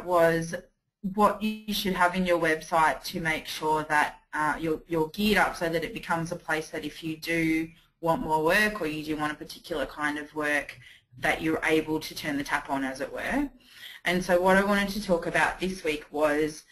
about was what you should have in your website to make sure that you're geared up so that it becomes a place that if you do want more work or you do want a particular kind of work, that you're able to turn the tap on, as it were. And so what I wanted to talk about this week was,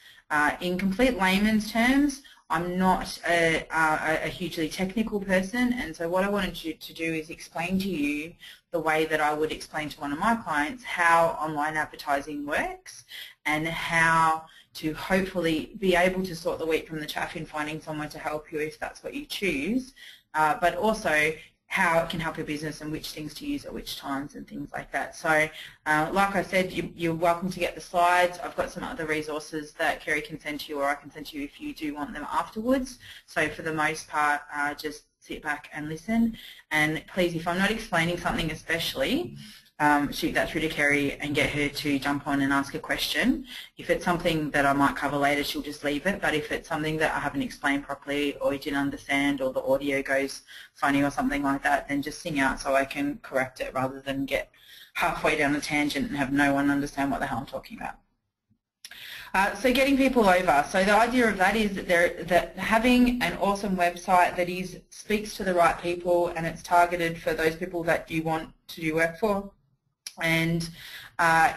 in complete layman's terms, I'm not a hugely technical person, and so what I wanted to do is explain to you the way that I would explain to one of my clients how online advertising works and how to hopefully be able to sort the wheat from the chaff in finding someone to help you if that's what you choose, but also how it can help your business and which things to use at which times and things like that. So like I said, you're welcome to get the slides. I've got some other resources that Kerry can send to you, or I can send to you if you do want them afterwards. So for the most part, just sit back and listen. And please, if I'm not explaining something especially, shoot that through to Kerry and get her to jump on and ask a question. If it's something that I might cover later, she'll just leave it. But if it's something that I haven't explained properly or you didn't understand or the audio goes funny or something like that, then just sing out so I can correct it rather than get halfway down a tangent and have no one understand what the hell I'm talking about. So getting people over. So the idea of that is that having an awesome website that speaks to the right people and it's targeted for those people that you want to do work for, and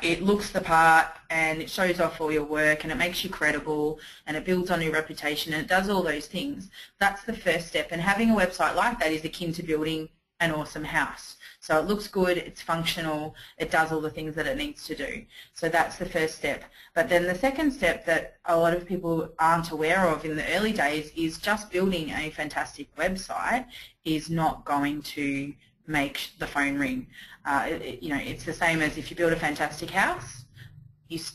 it looks the part and it shows off all your work and it makes you credible and it builds on your reputation and it does all those things. That's the first step, and having a website like that is akin to building an awesome house. So it looks good, it's functional, it does all the things that it needs to do. So that's the first step. But then the second step that a lot of people aren't aware of in the early days is just building a fantastic website is not going to make the phone ring. It's the same as if you build a fantastic house,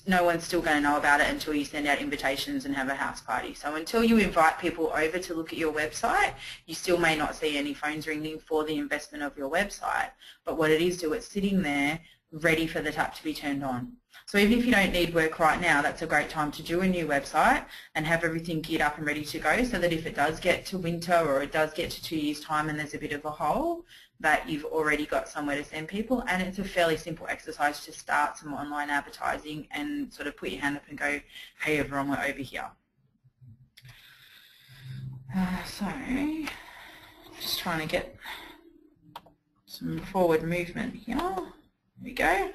no one's still going to know about it until you send out invitations and have a house party. So until you invite people over to look at your website, you still may not see any phones ringing for the investment of your website. But what it is, it's sitting there ready for the tap to be turned on. So even if you don't need work right now, that's a great time to do a new website and have everything geared up and ready to go, so that if it does get to winter or it does get to 2 years' time and there's a bit of a hole, that you've already got somewhere to send people. And it's a fairly simple exercise to start some online advertising and sort of put your hand up and go, hey everyone, we're over here. So just trying to get some forward movement here. There we go.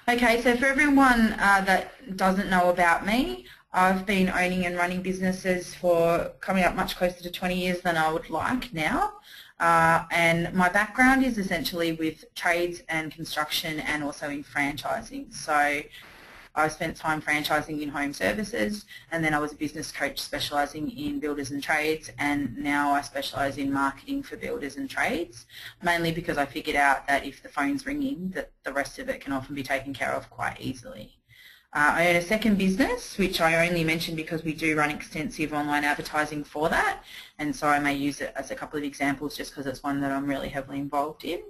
Okay, so for everyone that doesn't know about me, I've been owning and running businesses for coming up much closer to 20 years than I would like now. And my background is essentially with trades and construction and also in franchising. So I spent time franchising in home services, and then I was a business coach specialising in builders and trades, and now I specialise in marketing for builders and trades, mainly because I figured out that if the phone's ringing, that the rest of it can often be taken care of quite easily. I own a second business, which I only mention because we do run extensive online advertising for that, and so I may use it as a couple of examples just because it's one that I'm really heavily involved in.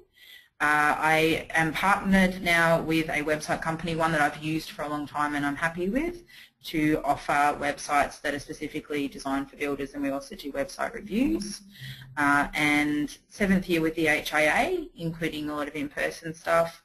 I am partnered now with a website company, one that I've used for a long time and I'm happy with, to offer websites that are specifically designed for builders, and we also do website reviews. And 7th year with the HIA, including a lot of in-person stuff.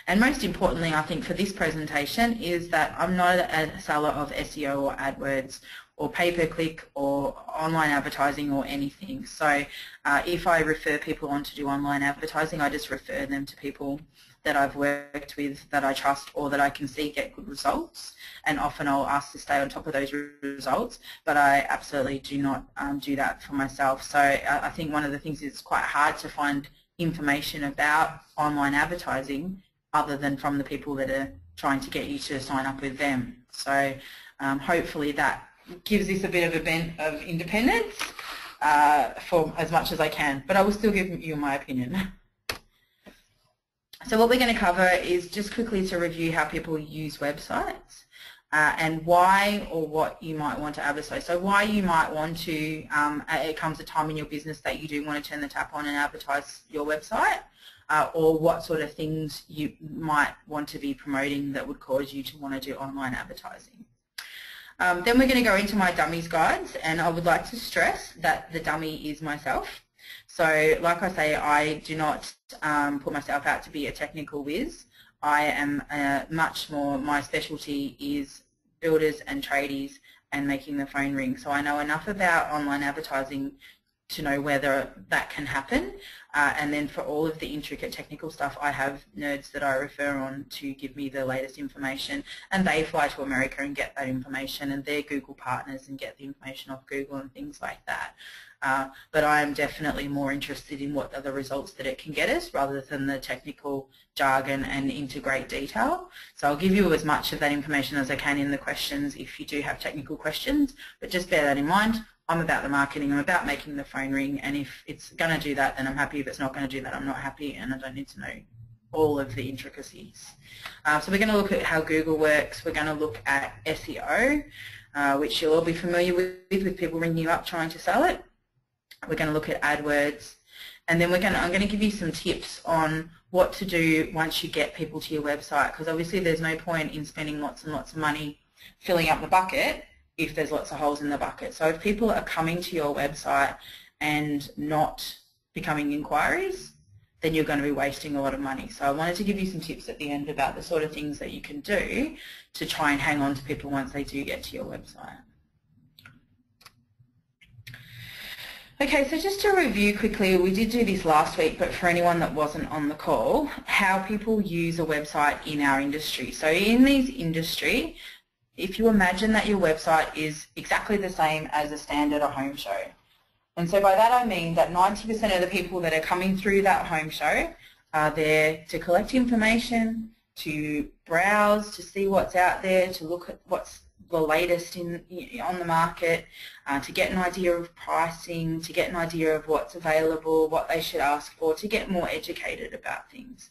And most importantly, I think, for this presentation is that I'm not a seller of SEO or AdWords or pay-per-click or online advertising or anything. So if I refer people on to do online advertising, I just refer them to people that I've worked with, that I trust, or that I can see get good results. And often I'll ask to stay on top of those results, but I absolutely do not do that for myself. So I think one of the things is it's quite hard to find information about online advertising other than from the people that are trying to get you to sign up with them. So hopefully that gives this a bit of a bent of independence for as much as I can, but I will still give you my opinion. So what we're going to cover is just quickly to review how people use websites and why or what you might want to advertise. So why you might want to, it comes a time in your business that you do want to turn the tap on and advertise your website, or what sort of things you might want to be promoting that would cause you to want to do online advertising. Then we're going to go into my dummies guides, and I would like to stress that the dummy is myself. So like I say, I do not put myself out to be a technical whiz. I am much more, my specialty is builders and tradies and making the phone ring. So I know enough about online advertising to know whether that can happen. And then for all of the intricate technical stuff, I have nerds that I refer on to give me the latest information, and they fly to America and get that information, and they're Google partners and get the information off Google and things like that. But I am definitely more interested in what are the results that it can get us rather than the technical jargon and into great detail. So I'll give you as much of that information as I can in the questions if you do have technical questions, but just bear that in mind. I'm about the marketing, I'm about making the phone ring, and if it's going to do that, then I'm happy. If it's not going to do that, I'm not happy, and I don't need to know all of the intricacies. So we're going to look at how Google works. We're going to look at SEO, which you'll all be familiar with people ringing you up trying to sell it. We're going to look at AdWords, and then I'm going to give you some tips on what to do once you get people to your website, because obviously there's no point in spending lots and lots of money filling up the bucket if there's lots of holes in the bucket. So if people are coming to your website and not becoming inquiries, then you're going to be wasting a lot of money. So I wanted to give you some tips at the end about the sort of things that you can do to try and hang on to people once they do get to your website. Okay, so just to review quickly, we did do this last week, but for anyone that wasn't on the call, how people use a website in our industry. So in this industry, if you imagine that your website is exactly the same as a standard or home show. And so by that I mean that 90% of the people that are coming through that home show are there to collect information, to browse, to see what's out there, to look at what's the latest on the market, to get an idea of pricing, to get an idea of what's available, what they should ask for, to get more educated about things.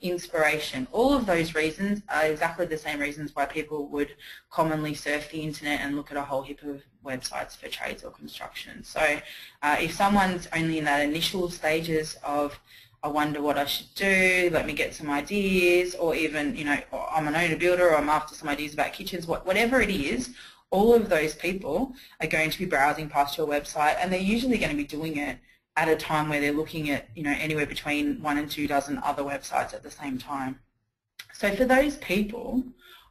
Inspiration. All of those reasons are exactly the same reasons why people would commonly surf the internet and look at a whole heap of websites for trades or construction. So if someone's only in that initial stages of I wonder what I should do, let me get some ideas, or even, you know, I'm an owner builder, or I'm after some ideas about kitchens, whatever it is, all of those people are going to be browsing past your website, and they're usually going to be doing it at a time where they're looking at, you know, anywhere between 1 and 2 dozen other websites at the same time. So for those people,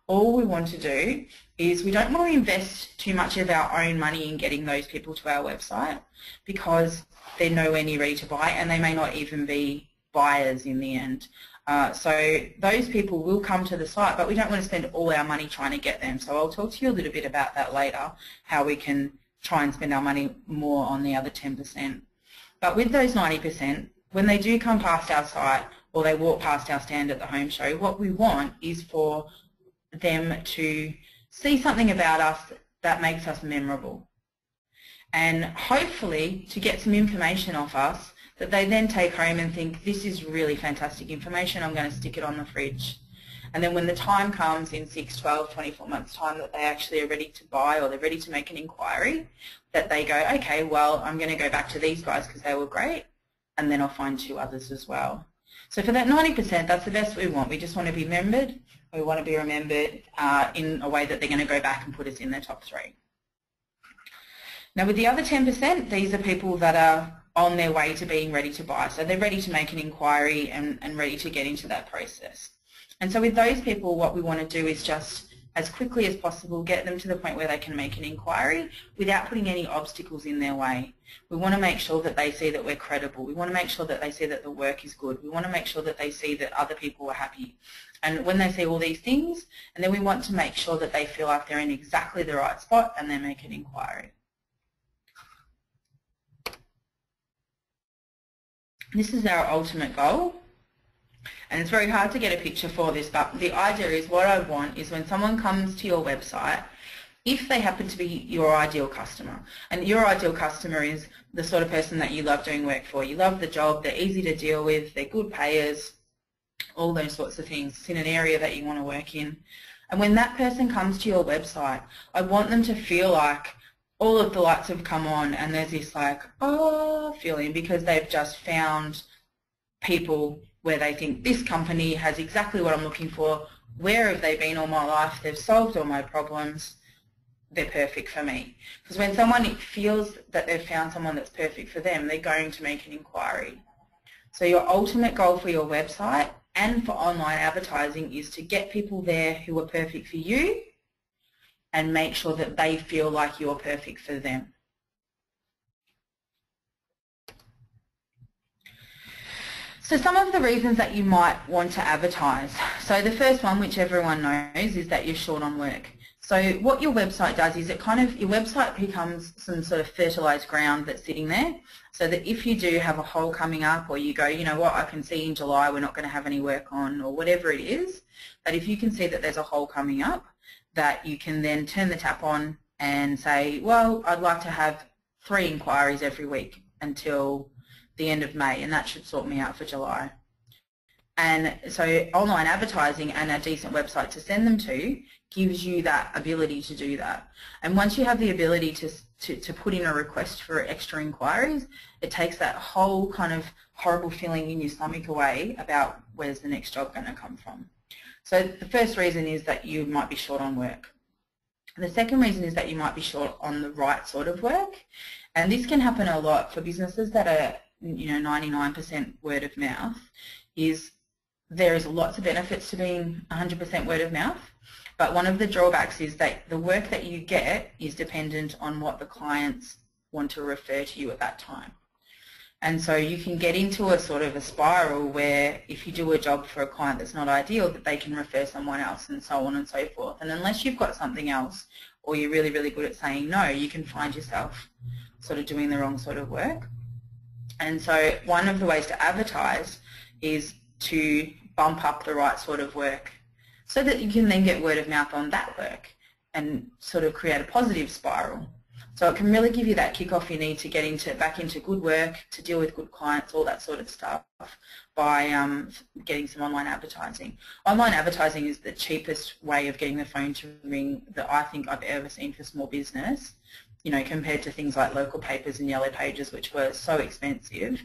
all we want to do is we don't want to invest too much of our own money in getting those people to our website, because they're nowhere near ready to buy, and they may not even be buyers in the end. So those people will come to the site, but we don't want to spend all our money trying to get them. So I'll talk to you a little bit about that later, how we can try and spend our money more on the other 10%. But with those 90%, when they do come past our site or they walk past our stand at the home show, what we want is for them to see something about us that makes us memorable, and hopefully to get some information off us that they then take home and think, this is really fantastic information, I'm going to stick it on the fridge. And then when the time comes in 6, 12, 24 months time that they actually are ready to buy or they're ready to make an inquiry, that they go, okay, well, I'm going to go back to these guys because they were great, and then I'll find 2 others as well. So for that 90%, that's the best we want. We just want to be remembered. We want to be remembered in a way that they're going to go back and put us in their top 3. Now with the other 10%, these are people that are on their way to being ready to buy. So they're ready to make an inquiry and ready to get into that process. And so with those people, what we want to do is just, as quickly as possible, get them to the point where they can make an inquiry without putting any obstacles in their way. We want to make sure that they see that we're credible. We want to make sure that they see that the work is good. We want to make sure that they see that other people are happy. And when they see all these things, and then we want to make sure that they feel like they're in exactly the right spot and they make an inquiry. This is our ultimate goal, and it's very hard to get a picture for this, but the idea is what I want is when someone comes to your website, if they happen to be your ideal customer, and your ideal customer is the sort of person that you love doing work for, you love the job, they're easy to deal with, they're good payers, all those sorts of things. It's in an area that you want to work in. And when that person comes to your website, I want them to feel like all of the lights have come on and there's this like, oh, feeling, because they've just found people where they think this company has exactly what I'm looking for. Where have they been all my life? They've solved all my problems. They're perfect for me. Because when someone feels that they've found someone that's perfect for them, they're going to make an inquiry. So your ultimate goal for your website and for online advertising is to get people there who are perfect for you and make sure that they feel like you're perfect for them. So some of the reasons that you might want to advertise. So the first one, which everyone knows, is that you're short on work. So what your website does is your website becomes some sort of fertilised ground that's sitting there, so that if you do have a hole coming up, or you go, you know what, I can see in July we're not going to have any work on, or whatever it is, that if you can see that there's a hole coming up, that you can then turn the tap on and say, well, I'd like to have 3 inquiries every week until the end of May, and that should sort me out for July. And so online advertising and a decent website to send them to gives you that ability to do that. And once you have the ability to put in a request for extra inquiries, it takes that whole kind of horrible feeling in your stomach away about where's the next job going to come from. So the first reason is that you might be short on work. The second reason is that you might be short on the right sort of work. And this can happen a lot for businesses that are 99% word of mouth. There is lots of benefits to being 100% word of mouth, but one of the drawbacks is that the work that you get is dependent on what the clients want to refer to you at that time. And so you can get into a sort of a spiral where if you do a job for a client that's not ideal, that they can refer someone else and so on and so forth. And unless you've got something else, or you're really, really good at saying no, you can find yourself sort of doing the wrong sort of work. And so one of the ways to advertise is to bump up the right sort of work so that you can then get word of mouth on that work and sort of create a positive spiral. So it can really give you that kick-off you need to get back into good work, to deal with good clients, all that sort of stuff, by getting some online advertising. Online advertising is the cheapest way of getting the phone to ring that I think I've ever seen for small business, compared to things like local papers and yellow pages, which were so expensive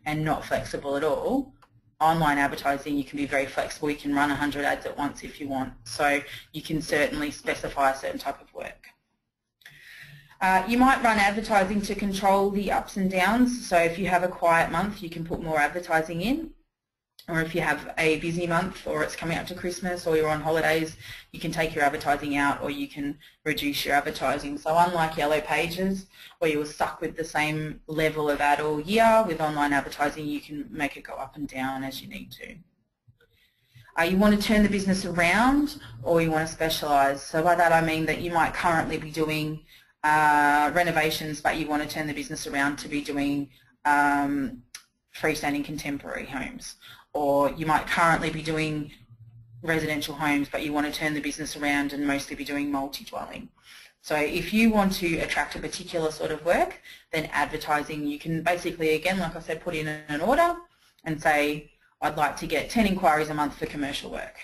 and not flexible at all. Online advertising, you can be very flexible. You can run 100 ads at once if you want. So you can certainly specify a certain type of work. You might run advertising to control the ups and downs. So if you have a quiet month, you can put more advertising in. Or if you have a busy month, or it's coming up to Christmas, or you're on holidays, you can take your advertising out, or you can reduce your advertising. So unlike yellow pages, where you're stuck with the same level of ad all year, with online advertising you can make it go up and down as you need to. You want to turn the business around, or you want to specialise. So by that I mean that you might currently be doing renovations, but you want to turn the business around to be doing freestanding contemporary homes. Or you might currently be doing residential homes, but you want to turn the business around and mostly be doing multi-dwelling. So if you want to attract a particular sort of work, then advertising, you can basically, again, like I said, put in an order and say, I'd like to get 10 inquiries a month for commercial work.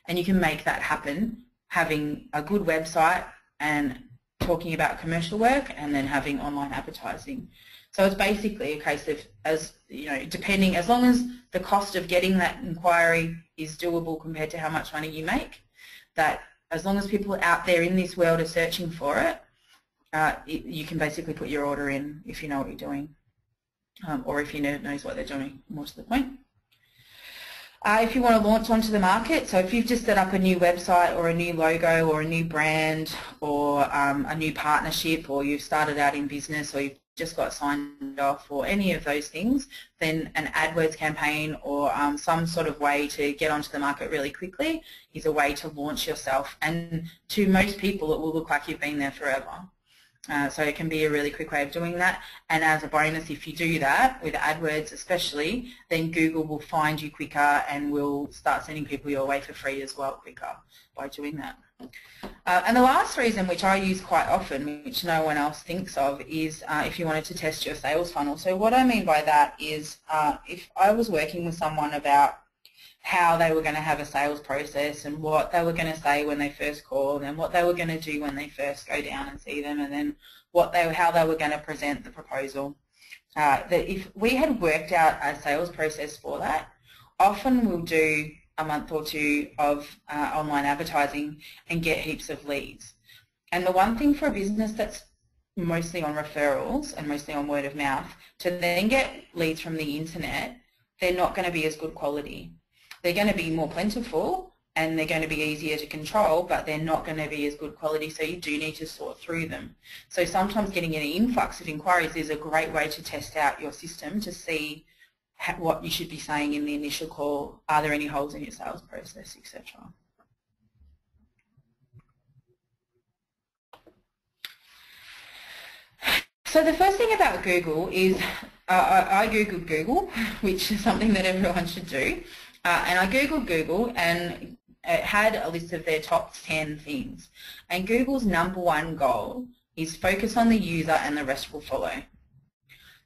And you can make that happen, having a good website and talking about commercial work, and then having online advertising. So it's basically a case of, as long as the cost of getting that inquiry is doable compared to how much money you make, that as long as people out there in this world are searching for it, you can basically put your order in if you know what you're doing, or if your nerd knows what they're doing, more to the point. If you want to launch onto the market, so if you've just set up a new website or a new logo or a new brand or a new partnership, or you've started out in business, or you've just got signed off, or any of those things, then an AdWords campaign or some sort of way to get onto the market really quickly is a way to launch yourself. And to most people it will look like you've been there forever. So it can be a really quick way of doing that. And as a bonus, if you do that, with AdWords especially, then Google will find you quicker and will start sending people your way for free as well quicker by doing that. And the last reason, which I use quite often, which no one else thinks of, is if you wanted to test your sales funnel. So what I mean by that is if I was working with someone about how they were going to have a sales process and what they were going to say when they first called and what they were going to do when they first go down and see them, and then how they were going to present the proposal, that if we had worked out a sales process for that, often we'll do a month or two of online advertising and get heaps of leads. And the one thing for a business that's mostly on referrals and mostly on word of mouth, to then get leads from the internet, they're not going to be as good quality. they're going to be more plentiful and they're going to be easier to control, but they're not going to be as good quality, so you do need to sort through them. So sometimes getting an influx of inquiries is a great way to test out your system to see what you should be saying in the initial call. Are there any holes in your sales process, etc. So the first thing about Google is I Googled Google, which is something that everyone should do. And I Googled Google and it had a list of their top 10 things. And Google's #1 goal is focus on the user and the rest will follow.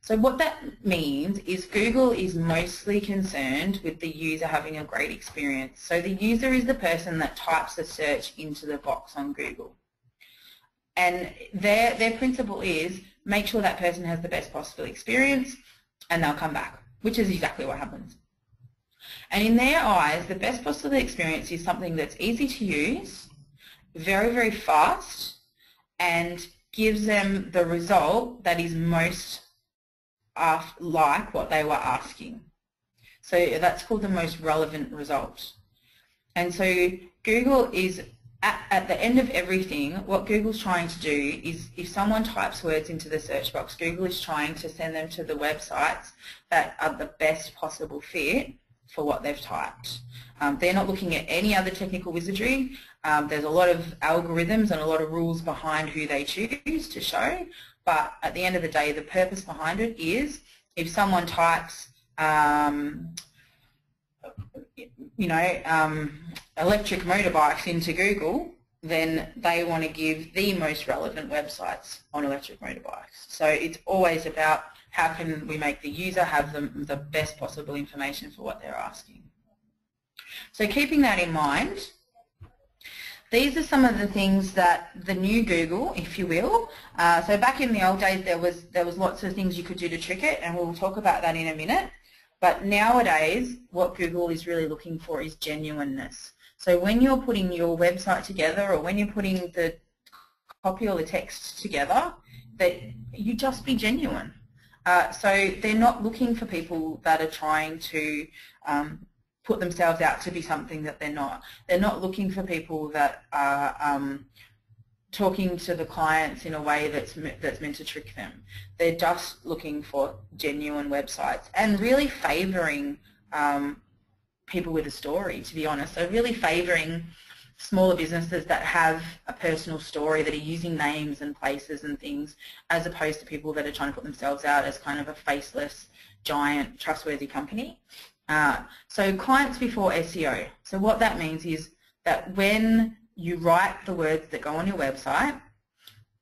So what that means is Google is mostly concerned with the user having a great experience. So the user is the person that types the search into the box on Google. And their principle is make sure that person has the best possible experience and they'll come back, which is exactly what happens. And in their eyes, the best possible experience is something that's easy to use, very, very fast, and gives them the result that is most like what they were asking. So that's called the most relevant result. And so Google is, at the end of everything, what Google's trying to do is if someone types words into the search box, Google is trying to send them to the websites that are the best possible fit for what they've typed. They're not looking at any other technical wizardry. There's a lot of algorithms and a lot of rules behind who they choose to show, but at the end of the day, the purpose behind it is if someone types electric motorbikes into Google, then they want to give the most relevant websites on electric motorbikes. So it's always about how can we make the user have the best possible information for what they're asking. So keeping that in mind, these are some of the things that the new Google, if you will, so back in the old days there was lots of things you could do to trick it, and we'll talk about that in a minute. But nowadays, what Google is really looking for is genuineness. So when you're putting your website together or when you're putting the copy or the text together, that you just be genuine. So they're not looking for people that are trying to put themselves out to be something that they're not. They're not looking for people that are talking to the clients in a way that's meant to trick them. They're just looking for genuine websites and really favouring people with a story, to be honest. So really favouring smaller businesses that have a personal story, that are using names and places and things, as opposed to people that are trying to put themselves out as kind of a faceless, giant, trustworthy company. So clients before SEO. So what that means is that when you write the words that go on your website,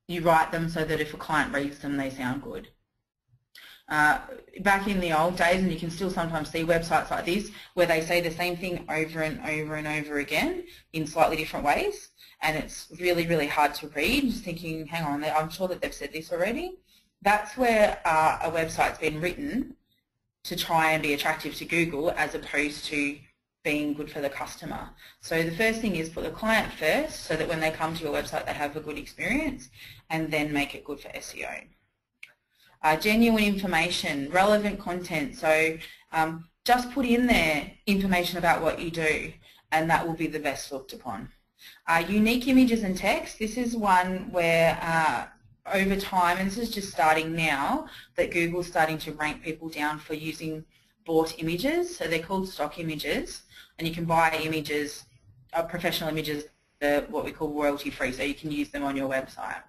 you write them so that if a client reads them, they sound good. Back in the old days, and you can still sometimes see websites like this, where they say the same thing over and over and over again in slightly different ways, and it's really, really hard to read, just thinking, hang on, I'm sure that they've said this already. That's where a website's been written to try and be attractive to Google as opposed to being good for the customer. So the first thing is put the client first so that when they come to your website they have a good experience, and then make it good for SEO. Genuine information, relevant content, so just put in there information about what you do and that will be the best looked upon. Unique images and text, this is one where over time, and this is just starting now, that Google's starting to rank people down for using bought images. So they're called stock images, and you can buy images, professional images, what we call royalty free, so you can use them on your website.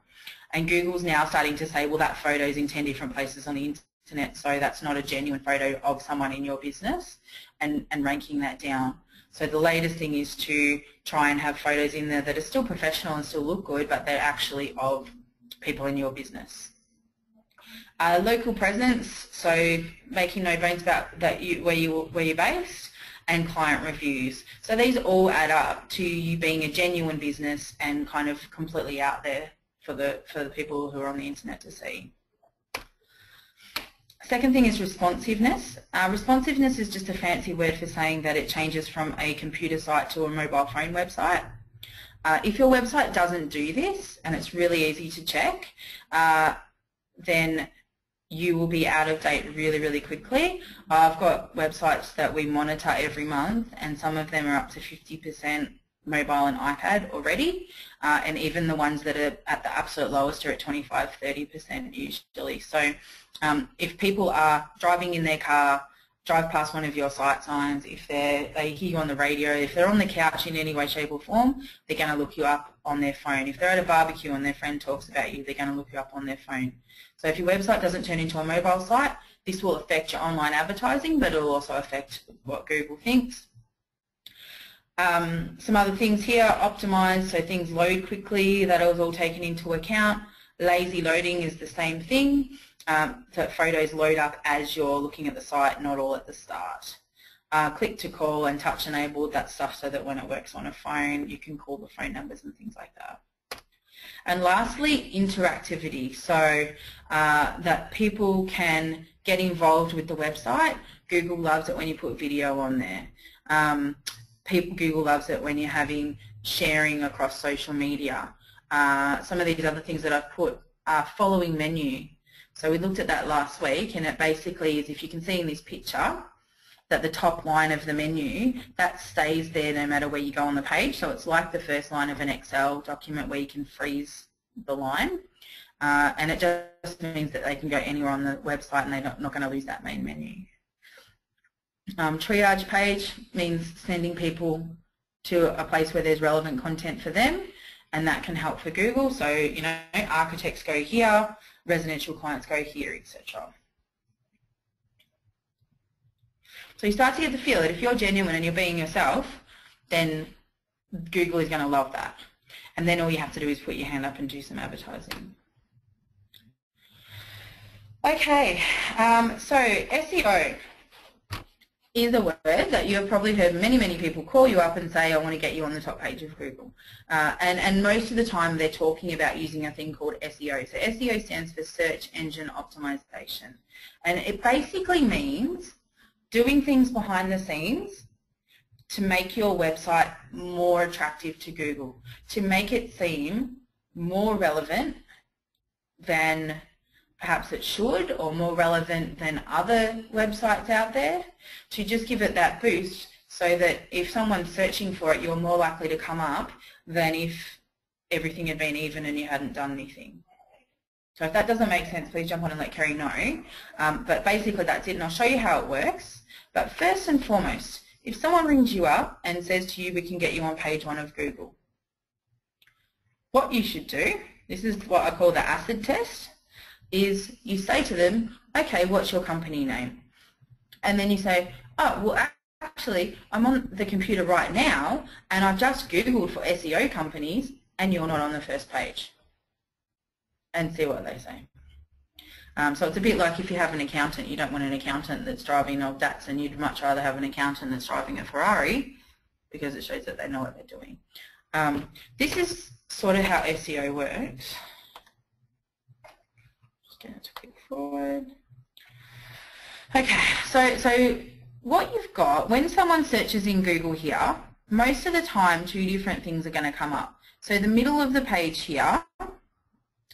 And Google's now starting to say, well, that photo's in 10 different places on the internet, so that's not a genuine photo of someone in your business, and ranking that down. So the latest thing is to try and have photos in there that are still professional and still look good, but they're actually of people in your business. Local presence, so making no bones about that where you're based, and client reviews. So these all add up to you being a genuine business and kind of completely out there for the people who are on the internet to see. Second thing is responsiveness. Responsiveness is just a fancy word for saying that it changes from a computer site to a mobile phone website. If your website doesn't do this, and it's really easy to check, then you will be out of date really, really quickly. I've got websites that we monitor every month, and some of them are up to 50% mobile and iPad already, and even the ones that are at the absolute lowest are at 25–30% usually. So if people are driving in their car, drive past one of your site signs, if they hear you on the radio, if they're on the couch in any way, shape or form, they're going to look you up on their phone. If they're at a barbecue and their friend talks about you, they're going to look you up on their phone. So if your website doesn't turn into a mobile site, this will affect your online advertising, but it will also affect what Google thinks. Some other things here, optimize, so things load quickly, that was all taken into account. Lazy loading is the same thing, so photos load up as you're looking at the site, not all at the start. Click to call and touch enabled, that stuff so that when it works on a phone, you can call the phone numbers and things like that. And lastly, interactivity, so that people can get involved with the website. Google loves it when you put video on there. Google loves it when you're having sharing across social media. Some of these other things that I've put are following menu. So we looked at that last week, and it basically is, if you can see in this picture, that the top line of the menu, that stays there no matter where you go on the page. So it's like the first line of an Excel document where you can freeze the line. And it just means that they can go anywhere on the website and they're not going to lose that main menu. Triage page means sending people to a place where there's relevant content for them, and that can help for Google. So, you know, architects go here, residential clients go here, etc. So you start to get the feel that if you're genuine and you're being yourself, then Google is going to love that. And then all you have to do is put your hand up and do some advertising. Okay, so SEO is a word that you have probably heard many, many people call you up and say, I want to get you on the top page of Google. And most of the time they're talking about using a thing called SEO. So SEO stands for Search Engine Optimization. And it basically means doing things behind the scenes to make your website more attractive to Google, to make it seem more relevant than perhaps it should, or more relevant than other websites out there, to just give it that boost so that if someone's searching for it, you're more likely to come up than if everything had been even and you hadn't done anything. So if that doesn't make sense, please jump on and let Kerry know. But basically that's it, and I'll show you how it works. But first and foremost, if someone rings you up and says to you, we can get you on page 1 of Google, what you should do, this is what I call the acid test, is you say to them, okay, what's your company name? And then you say, oh, well, actually, I'm on the computer right now, and I've just Googled for SEO companies, and you're not on the first page. And see what they say. So it's a bit like if you have an accountant, you don't want an accountant that's driving an old Datsun, you'd much rather have an accountant that's driving a Ferrari, because it shows that they know what they're doing. This is sort of how SEO works. Just going to click forward. Okay, so what you've got, when someone searches in Google here, most of the time 2 different things are going to come up. So the middle of the page here,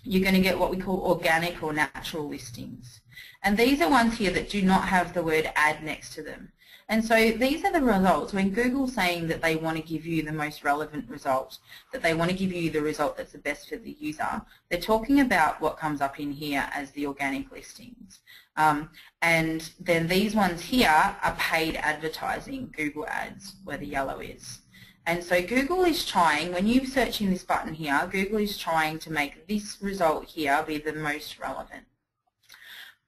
you're going to get what we call organic or natural listings. And these are ones here that do not have the word ad next to them. And so these are the results when Google's saying that they want to give you the most relevant result, that they want to give you the result that's the best for the user. They're talking about what comes up in here as the organic listings. And then these ones here are paid advertising, Google ads, where the yellow is. And so Google is trying, when you search in this button here, Google is trying to make this result here be the most relevant.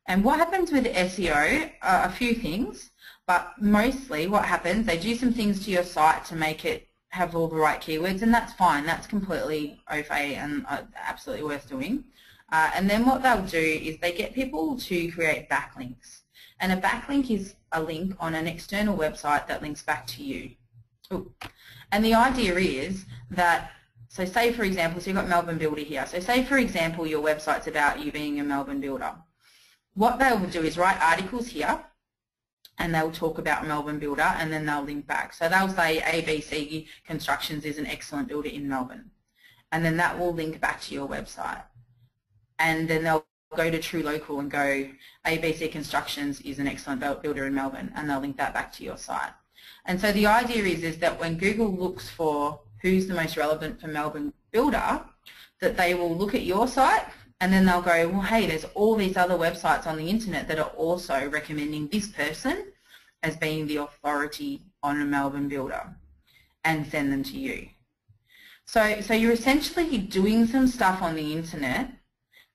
And what happens with SEO are a few things, but mostly what happens, they do some things to your site to make it have all the right keywords, and that's fine, that's completely okay and absolutely worth doing. And then what they'll do is they get people to create backlinks. And a backlink is a link on an external website that links back to you. Ooh. And the idea is that, so say for example, so you've got Melbourne Builder here. So say for example your website's about you being a Melbourne builder. What they will do is write articles here, and they'll talk about Melbourne Builder, and then they'll link back. So they'll say ABC Constructions is an excellent builder in Melbourne. And then that will link back to your website. And then they'll go to True Local and go, ABC Constructions is an excellent builder in Melbourne, and they'll link that back to your site. And so the idea is that when Google looks for who's the most relevant for Melbourne builder, that they will look at your site and then they'll go, well, hey, there's all these other websites on the internet that are also recommending this person as being the authority on a Melbourne builder, and send them to you. So you're essentially doing some stuff on the internet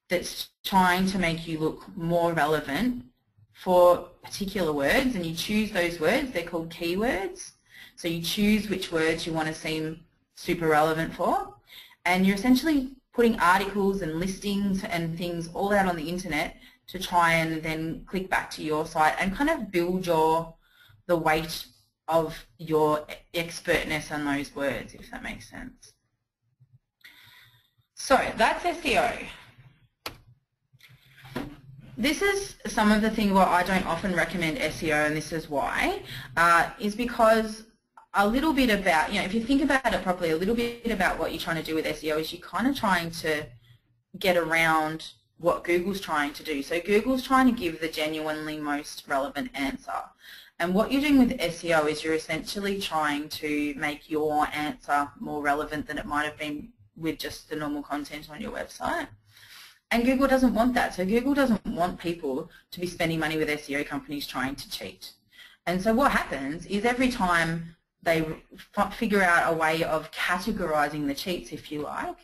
that's trying to make you look more relevant for particular words, and you choose those words. They're called keywords. So you choose which words you want to seem super relevant for, and you're essentially putting articles and listings and things all out on the internet to try and then click back to your site and kind of build the weight of your expertness on those words, if that makes sense. So that's SEO. This is some of the things where I don't often recommend SEO, and this is why, is because a little bit about, if you think about it properly, a little bit about what you're trying to do with SEO is you're kind of trying to get around what Google's trying to do. So Google's trying to give the genuinely most relevant answer. And what you're doing with SEO is you're essentially trying to make your answer more relevant than it might have been with just the normal content on your website. And Google doesn't want that. So Google doesn't want people to be spending money with SEO companies trying to cheat. And so what happens is every time they figure out a way of categorizing the cheats, if you like,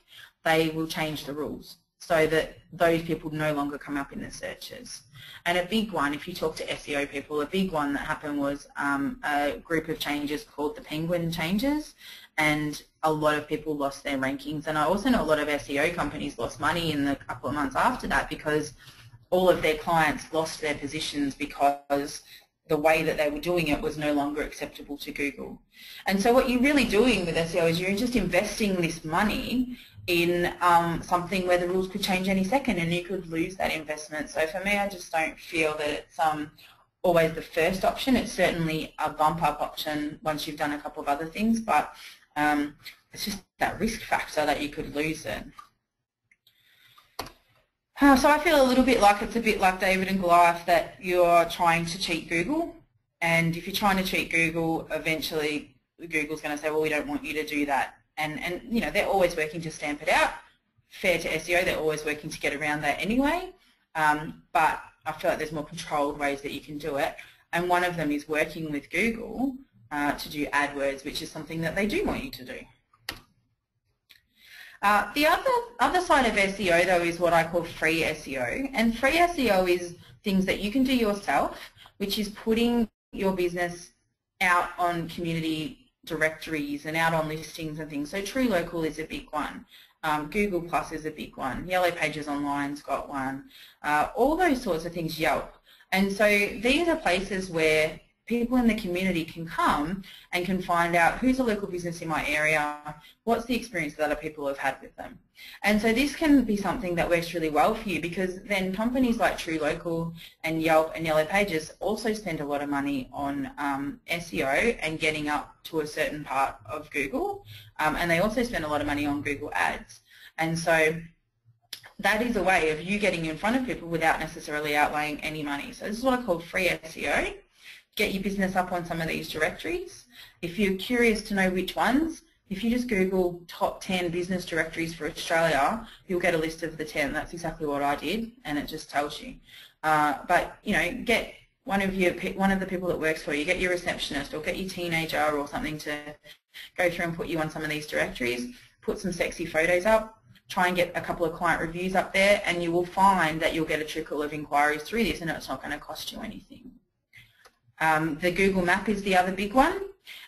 they will change the rules so that those people no longer come up in the searches. And a big one, if you talk to SEO people, a big one that happened was a group of changes called the Penguin changes, and a lot of people lost their rankings. And I also know a lot of SEO companies lost money in the couple of months after that because all of their clients lost their positions because the way that they were doing it was no longer acceptable to Google. And so what you're really doing with SEO is you're just investing this money in something where the rules could change any second and you could lose that investment. So for me, I just don't feel that it's always the first option. It's certainly a bump-up option once you've done a couple of other things, but it's just that risk factor that you could lose it. So I feel a little bit like it's a bit like David and Goliath, that you're trying to cheat Google, and if you're trying to cheat Google, eventually Google's going to say, well, we don't want you to do that. And they're always working to stamp it out. Fair to SEO, they're always working to get around that anyway, but I feel like there's more controlled ways that you can do it, and one of them is working with Google to do AdWords, which is something that they do want you to do. The other side of SEO, though, is what I call free SEO. And free SEO is things that you can do yourself, which is putting your business out on community directories and out on listings and things. So True Local is a big one. Google Plus is a big one. Yellow Pages Online's got one. All those sorts of things, Yelp. And so these are places where people in the community can come and can find out who's a local business in my area, what's the experience that other people have had with them. And so this can be something that works really well for you, because then companies like True Local and Yelp and Yellow Pages also spend a lot of money on SEO and getting up to a certain part of Google, and they also spend a lot of money on Google Ads. And so that is a way of you getting in front of people without necessarily outlaying any money. So this is what I call free SEO. Get your business up on some of these directories. If you're curious to know which ones, if you just Google top 10 business directories for Australia, you'll get a list of the 10. That's exactly what I did, and it just tells you. But get one of the people that works for you, get your receptionist or get your teenager or something to go through and put you on some of these directories. Put some sexy photos up. Try and get a couple of client reviews up there, and you will find that you'll get a trickle of inquiries through this, and it's not going to cost you anything. The Google Map is the other big one,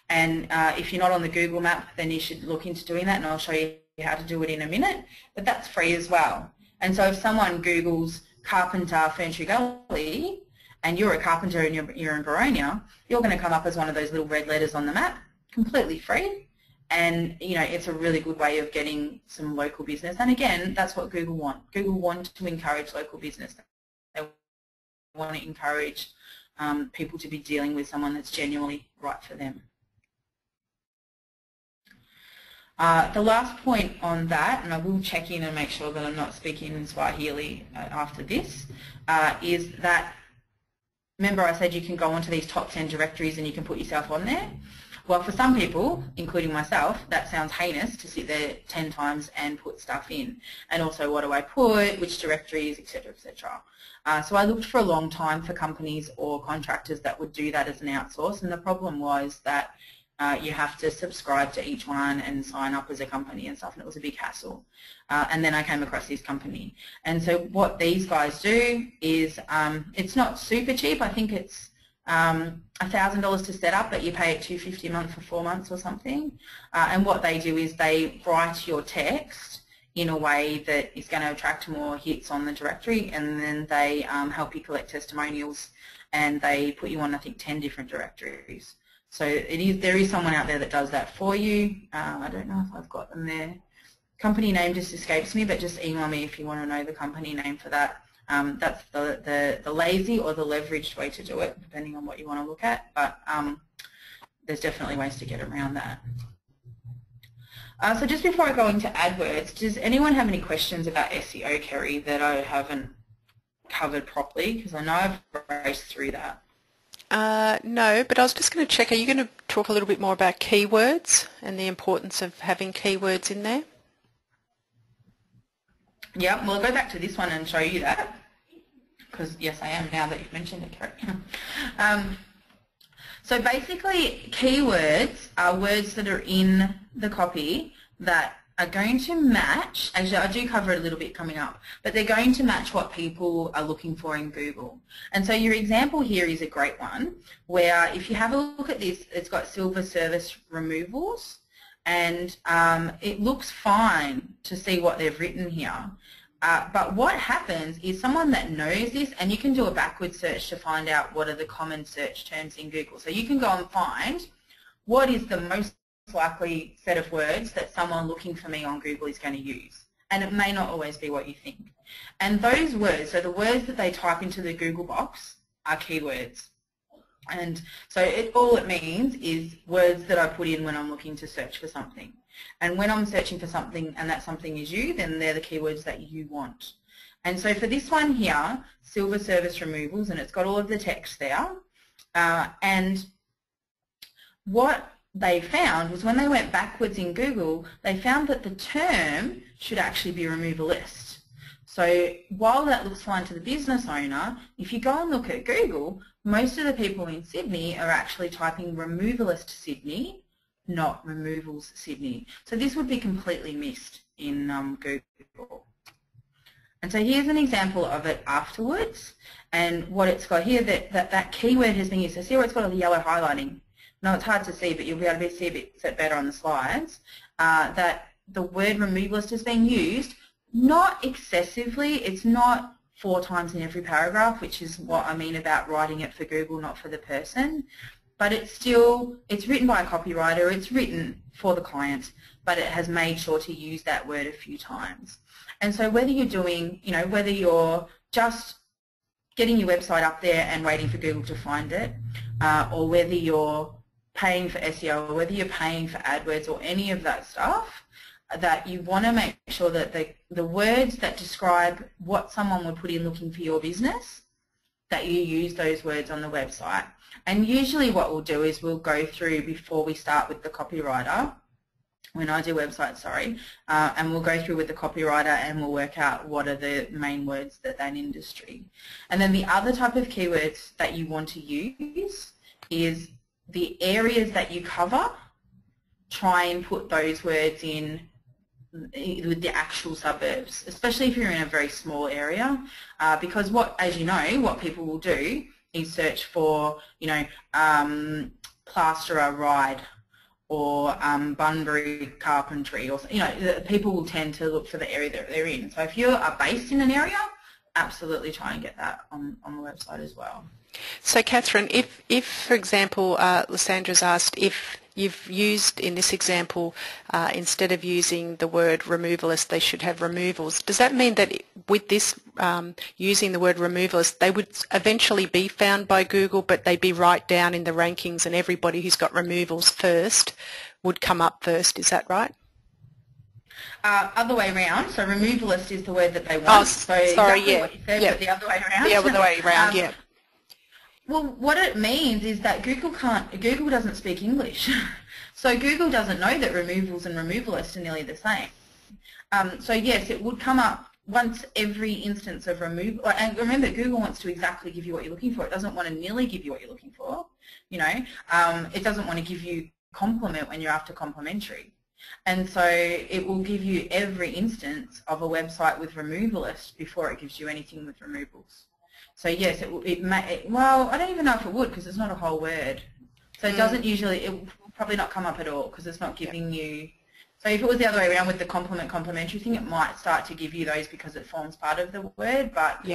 and if you're not on the Google Map, then you should look into doing that, and I'll show you how to do it in a minute, but that's free as well. And so if someone Googles Carpenter Ferntree Gully, and you're a carpenter and you're in Boronia, you're going to come up as one of those little red letters on the map, completely free, and it's a really good way of getting some local business. And again, that's what Google want. Google want to encourage local business. They want to encourage people to be dealing with someone that's genuinely right for them. The last point on that, and I will check in and make sure that I'm not speaking in Swahili after this, is that, remember I said you can go onto these top 10 directories and you can put yourself on there? Well, for some people, including myself, that sounds heinous to sit there 10 times and put stuff in. And also, what do I put, which directories, etc., etc. So I looked for a long time for companies or contractors that would do that as an outsource, and the problem was that you have to subscribe to each one and sign up as a company and stuff, and it was a big hassle. And then I came across this company. And so what these guys do is, it's not super cheap. I think it's $1,000 to set up, but you pay it $250 a month for 4 months or something. And what they do is they write your text in a way that is going to attract more hits on the directory, and then they help you collect testimonials, and they put you on, I think, 10 different directories. So there is someone out there that does that for you. I don't know if I've got them there. Company name just escapes me, but just email me if you want to know the company name for that. That's the lazy or the leveraged way to do it, depending on what you want to look at. But there's definitely ways to get around that. So just before I go into AdWords, does anyone have any questions about SEO, Kerry, that I haven't covered properly? Because I know I've raced through that. No, but I was just going to check, are you going to talk a little bit more about keywords and the importance of having keywords in there? Yeah, well, I'll go back to this one and show you that, because yes, I am, now that you've mentioned it, Kerry. So basically, keywords are words that are in the copy that are going to match, actually I do cover it a little bit coming up, but they're going to match what people are looking for in Google. And so your example here is a great one, where if you have a look at this, it's got silver service removals, and it looks fine to see what they've written here. But what happens is someone that knows this, and you can do a backward search to find out what are the common search terms in Google. So you can go and find what is the most likely set of words that someone looking for me on Google is going to use. And it may not always be what you think. And those words, so the words that they type into the Google box, are keywords. And so all it means is words that I put in when I'm looking to search for something. And when I'm searching for something and that something is you, then they're the keywords that you want. And so for this one here, silver service removals, and it's got all of the text there. And what they found was when they went backwards in Google, they found that the term should actually be removalist. So while that looks fine to the business owner, if you go and look at Google, most of the people in Sydney are actually typing removalist Sydney, not removals Sydney. So this would be completely missed in Google. And so here's an example of it afterwards, and what it's got here, that keyword has been used. So see where it's got all the yellow highlighting? No, it's hard to see, but you'll be able to see a bit better on the slides, that the word removalist is being used, not excessively. It's not 4 times in every paragraph, which is what I mean about writing it for Google, not for the person. But it's written by a copywriter, it's written for the client, but it has made sure to use that word a few times. And so whether you're doing, whether you're just getting your website up there and waiting for Google to find it, or whether you're paying for SEO, or whether you're paying for AdWords or any of that stuff, that you want to make sure that the words that describe what someone would put in looking for your business, that you use those words on the website. And usually what we'll do is we'll go through before we start with the copywriter, when I do websites, and we'll go through with the copywriter and we'll work out what are the main words that industry. And then the other type of keywords that you want to use is the areas that you cover. Try and put those words in with the actual suburbs, especially if you're in a very small area, because as you know, what people will do is search for, plasterer ride, or Bunbury carpentry, or people will tend to look for the area that they're in. So if you are based in an area, absolutely try and get that on the website as well. So Catherine, if for example, Lysandra's asked if you've used, in this example, instead of using the word removalist, they should have removals. Does that mean that with this, using the word removalist, they would eventually be found by Google, but they'd be right down in the rankings and everybody who's got removals first would come up first? Is that right? Other way around. So removalist is the word that they want. Oh, so sorry, exactly yeah. what you said, Yeah. but the other way around. The other way around, yeah. Well, what it means is that Google doesn't speak English. So Google doesn't know that removals and removalist are nearly the same. So yes, it would come up once every instance of removal. And remember, Google wants to exactly give you what you're looking for. It doesn't want to nearly give you what you're looking for. You know, it doesn't want to give you complement when you're after complementary. And so it will give you every instance of a website with removalist before it gives you anything with removals. So yes, well, I don't even know if it would because it's not a whole word. So it doesn't usually, it will probably not come up at all because it's not giving you, so if it was the other way around with the complementary thing, it might start to give you those because it forms part of the word, but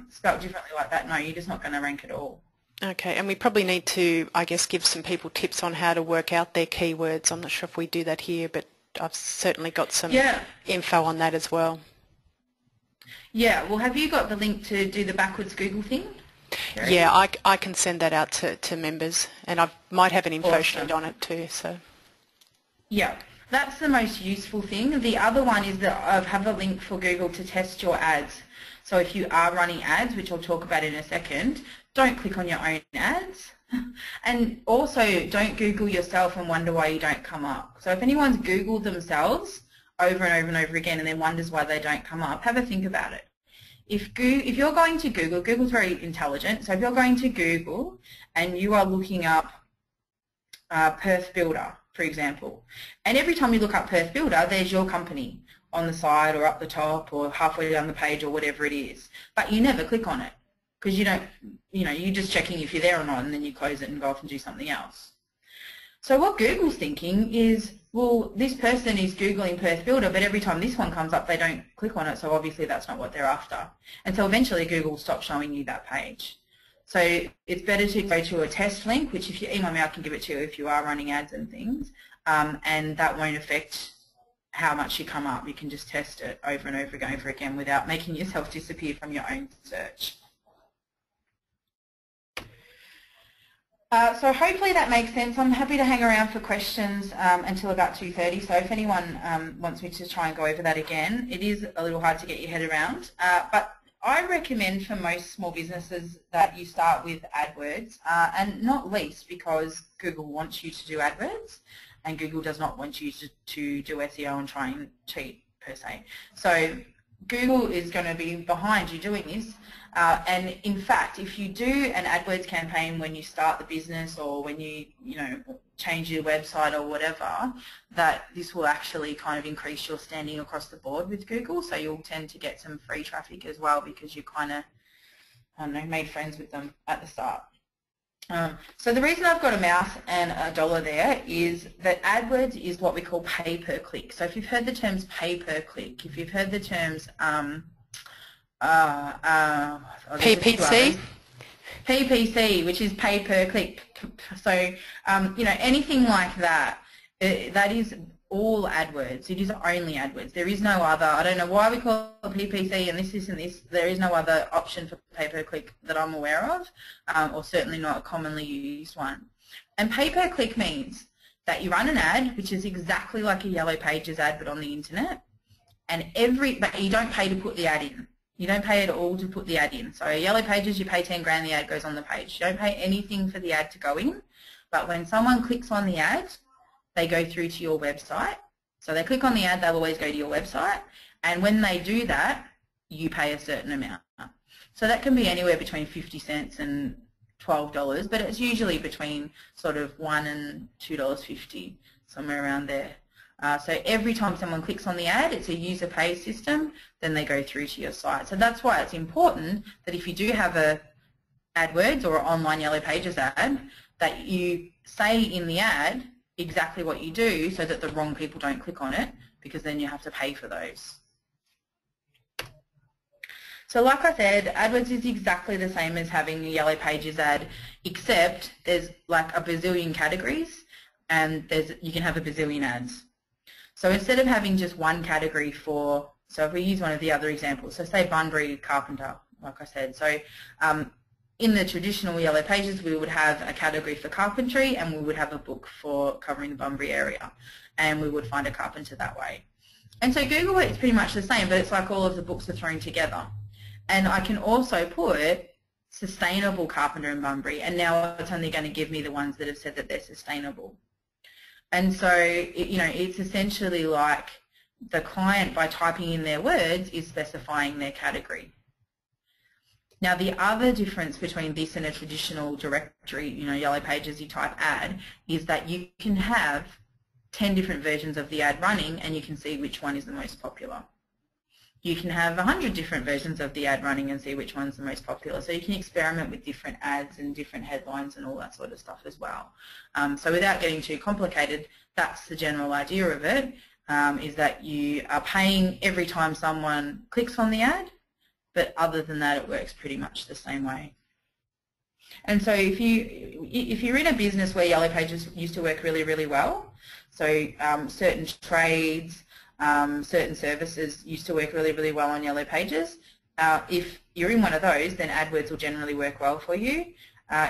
spelled differently like that, no, you're just not going to rank at all. Okay, and we probably need to, I guess, give some people tips on how to work out their keywords. I'm not sure if we do that here, but I've certainly got some info on that as well. Yeah, well, have you got the link to do the backwards Google thing? Jerry? Yeah, I can send that out to members, and I might have an info sheet on it too. So. Yeah, that's the most useful thing. The other one is that I have a link for Google to test your ads. So if you are running ads, which I'll talk about in a second, don't click on your own ads. And also don't Google yourself and wonder why you don't come up. So if anyone's Googled themselves over and over and over again and then wonders why they don't come up, have a think about it. If you're going to Google, Google's very intelligent, so if you're going to Google and you are looking up Perth Builder, for example, and every time you look up Perth Builder, there's your company on the side or up the top or halfway down the page or whatever it is, but you never click on it because you don't, you're just checking if you're there or not and then you close it and go off and do something else. So what Google's thinking is, well, this person is Googling Perth Builder, but every time this one comes up, they don't click on it, so obviously that's not what they're after. And so eventually Google will stop showing you that page. So it's better to go to a test link, which if you email me, I can give it to you if you are running ads and things, and that won't affect how much you come up. You can just test it over and over again without making yourself disappear from your own search. So hopefully that makes sense. I'm happy to hang around for questions until about 2:30. So if anyone wants me to try and go over that again, it is a little hard to get your head around. But I recommend for most small businesses that you start with AdWords, and not least because Google wants you to do AdWords, and Google does not want you to do SEO and try and cheat per se. So Google is going to be behind you doing this. And in fact, if you do an AdWords campaign when you start the business or when you change your website or whatever, that this will actually kind of increase your standing across the board with Google. So you'll tend to get some free traffic as well because you kind of, I don't know, made friends with them at the start. So the reason I've got a mouse and a dollar there is that AdWords is what we call pay per click. So if you've heard the terms pay per click, if you've heard the terms PPC? PPC, which is pay per click. So, anything like that, that is all AdWords. It is only AdWords. There is no other. I don't know why we call it PPC and this and this. There is no other option for pay per click that I'm aware of, or certainly not a commonly used one. And pay per click means that you run an ad, which is exactly like a Yellow Pages ad but on the internet, and but you don't pay to put the ad in. You don't pay at all to put the ad in. So Yellow Pages, you pay 10 grand, the ad goes on the page. You don't pay anything for the ad to go in, but when someone clicks on the ad, they go through to your website. So they click on the ad, they'll always go to your website, and when they do that, you pay a certain amount. So that can be anywhere between 50 cents and $12, but it's usually between sort of $1 and $2.50, somewhere around there. So every time someone clicks on the ad, it's a user pay system, then they go through to your site. So that's why it's important that if you do have a AdWords or an online Yellow Pages ad, that you say in the ad exactly what you do so that the wrong people don't click on it, because then you have to pay for those. So like I said, AdWords is exactly the same as having a Yellow Pages ad, except there's like a bazillion categories and you can have a bazillion ads. So instead of having just one category so if we use one of the other examples, so say Bunbury Carpenter, like I said. So in the traditional Yellow Pages, we would have a category for carpentry and we would have a book for covering the Bunbury area, and we would find a carpenter that way. And so Google works pretty much the same, but it's like all of the books are thrown together. And I can also put sustainable Carpenter and Bunbury, and now it's only going to give me the ones that have said that they're sustainable. And so, it's essentially like the client, by typing in their words, is specifying their category. Now, the other difference between this and a traditional directory, Yellow Pages, you type ad, is that you can have 10 different versions of the ad running and you can see which one is the most popular. You can have 100 different versions of the ad running and see which one's the most popular. So you can experiment with different ads and different headlines and all that sort of stuff as well. So without getting too complicated, that's the general idea of it, is that you are paying every time someone clicks on the ad, but other than that, it works pretty much the same way. And so if you're in a business where Yellow Pages used to work really, really well, so certain trades, certain services used to work really, really well on Yellow Pages. If you're in one of those, then AdWords will generally work well for you.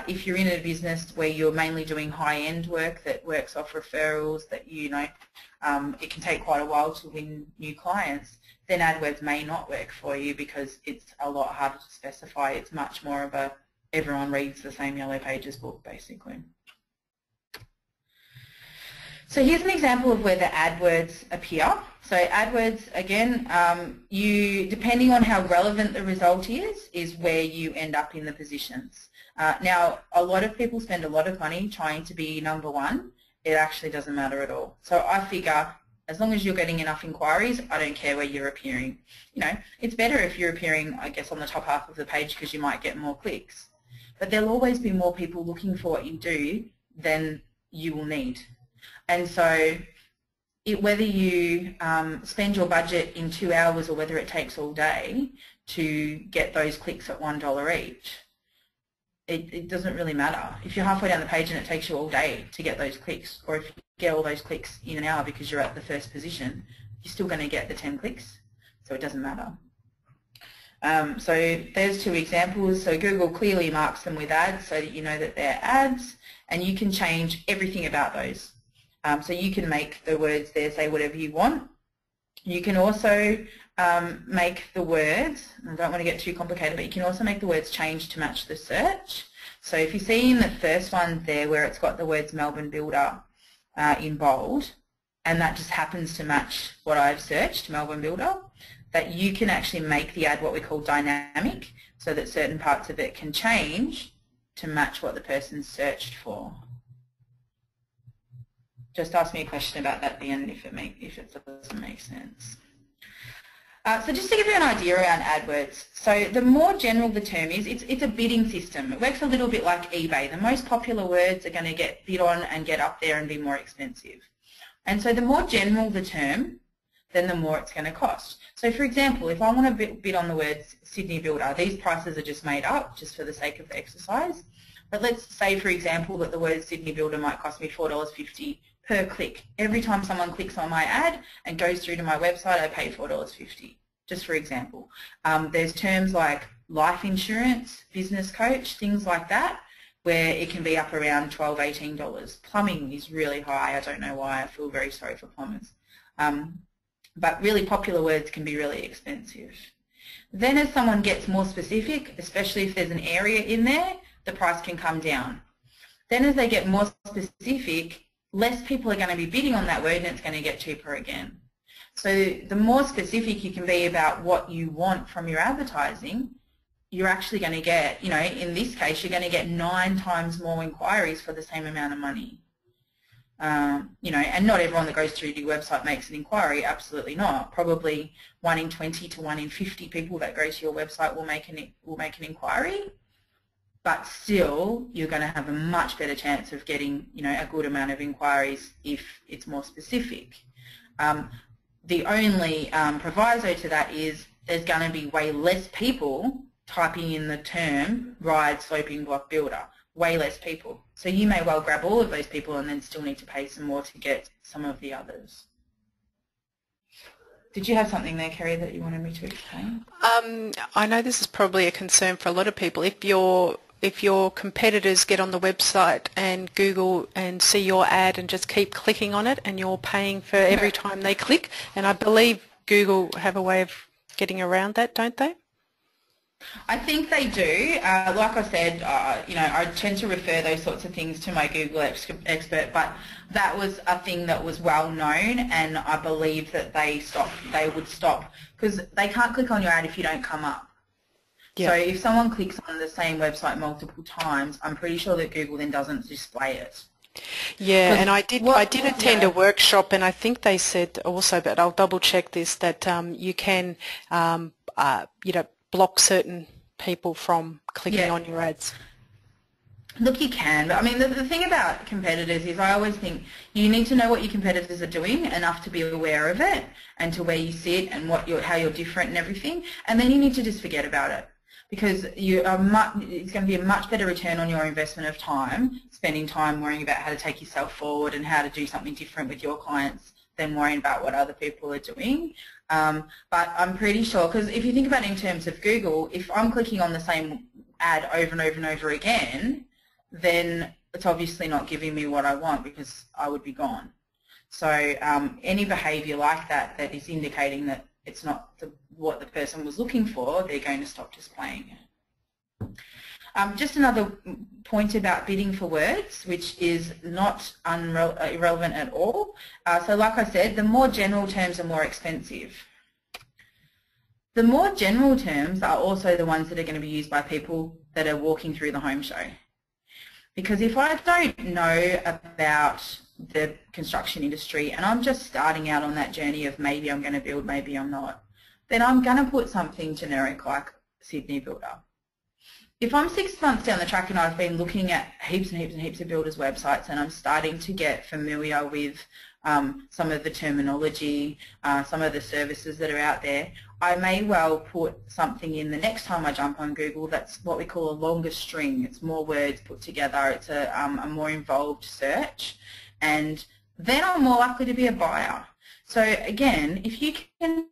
If you're in a business where you're mainly doing high-end work that works off referrals, that it can take quite a while to win new clients, then AdWords may not work for you because it's a lot harder to specify. It's much more of a everyone reads the same Yellow Pages book, basically. So here's an example of where the AdWords appear. So AdWords, again, depending on how relevant the result is where you end up in the positions. Now, a lot of people spend a lot of money trying to be number one. It actually doesn't matter at all. So I figure as long as you're getting enough inquiries, I don't care where you're appearing. It's better if you're appearing, I guess, on the top half of the page because you might get more clicks. But there'll always be more people looking for what you do than you will need. And so whether you spend your budget in 2 hours or whether it takes all day to get those clicks at $1 each, it doesn't really matter. If you're halfway down the page and it takes you all day to get those clicks, or if you get all those clicks in an hour because you're at the first position, you're still going to get the 10 clicks, so it doesn't matter. So there's two examples. So Google clearly marks them with ads so that you know that they're ads, and you can change everything about those. So you can make the words there say whatever you want. You can also make the words, I don't want to get too complicated, but you can also make the words change to match the search. So if you see in the first one there where it's got the words Melbourne Builder in bold, and that just happens to match what I've searched, Melbourne Builder, that you can actually make the ad what we call dynamic, so that certain parts of it can change to match what the person searched for. Just ask me a question about that at the end if it doesn't make sense. So just to give you an idea around AdWords, so the more general the term is, it's a bidding system. It works a little bit like eBay. The most popular words are going to get bid on and get up there and be more expensive. And so the more general the term, then the more it's going to cost. So for example, if I want to bid on the words Sydney Builder, these prices are just made up just for the sake of the exercise. But let's say, for example, that the word Sydney Builder might cost me $4.50 per click. Every time someone clicks on my ad and goes through to my website, I pay $4.50, just for example. There's terms like life insurance, business coach, things like that, where it can be up around $12, $18. Plumbing is really high. I don't know why. I feel very sorry for plumbers. But really popular words can be really expensive. Then as someone gets more specific, especially if there's an area in there, the price can come down. Then as they get more specific, less people are going to be bidding on that word and it's going to get cheaper again. So the more specific you can be about what you want from your advertising, you're actually going to get, in this case, you're going to get 9 times more inquiries for the same amount of money. And not everyone that goes through your website makes an inquiry, absolutely not. Probably 1 in 20 to 1 in 50 people that go to your website will make an inquiry. But still, you're going to have a much better chance of getting, a good amount of inquiries if it's more specific. The only proviso to that is there's going to be way less people typing in the term ride sloping block builder. Way less people. So you may well grab all of those people and then still need to pay some more to get some of the others. Did you have something there, Kerry, that you wanted me to explain? I know this is probably a concern for a lot of people. If you're if your competitors get on the website and Google and see your ad and just keep clicking on it, and you're paying for every time they click? And I believe Google have a way of getting around that, don't they? I think they do. Like I said, I tend to refer those sorts of things to my Google expert, but that was a thing that was well known, and I believe that they would stop, because they can't click on your ad if you don't come up. Yeah. So if someone clicks on the same website multiple times, I'm pretty sure that Google then doesn't display it. Yeah, and I did attend a workshop, and I think they said also, but I'll double check this, that you can block certain people from clicking on your ads. Look, you can, but I mean, the thing about competitors is I always think you need to know what your competitors are doing enough to be aware of it and to where you sit and how you're different and everything, and then you need to just forget about it, because it's going to be a much better return on your investment of time, spending time worrying about how to take yourself forward and how to do something different with your clients than worrying about what other people are doing. But I'm pretty sure, because if you think about it in terms of Google, if I'm clicking on the same ad over and over and over again, then it's obviously not giving me what I want, because I would be gone. So any behaviour like that that is indicating that it's not what the person was looking for, they're going to stop displaying it. Just another point about bidding for words, which is not irrelevant at all. So like I said, the more general terms are more expensive. The more general terms are also the ones that are going to be used by people that are walking through the home show. Because if I don't know about the construction industry and I'm just starting out on that journey of maybe I'm going to build, maybe I'm not, then I'm going to put something generic like Sydney Builder. If I'm 6 months down the track and I've been looking at heaps and heaps and heaps of builders' websites and I'm starting to get familiar with some of the terminology, some of the services that are out there, I may well put something in the next time I jump on Google that's what we call a longer string. It's more words put together. It's a more involved search, and then I'm more likely to be a buyer. So again, if you can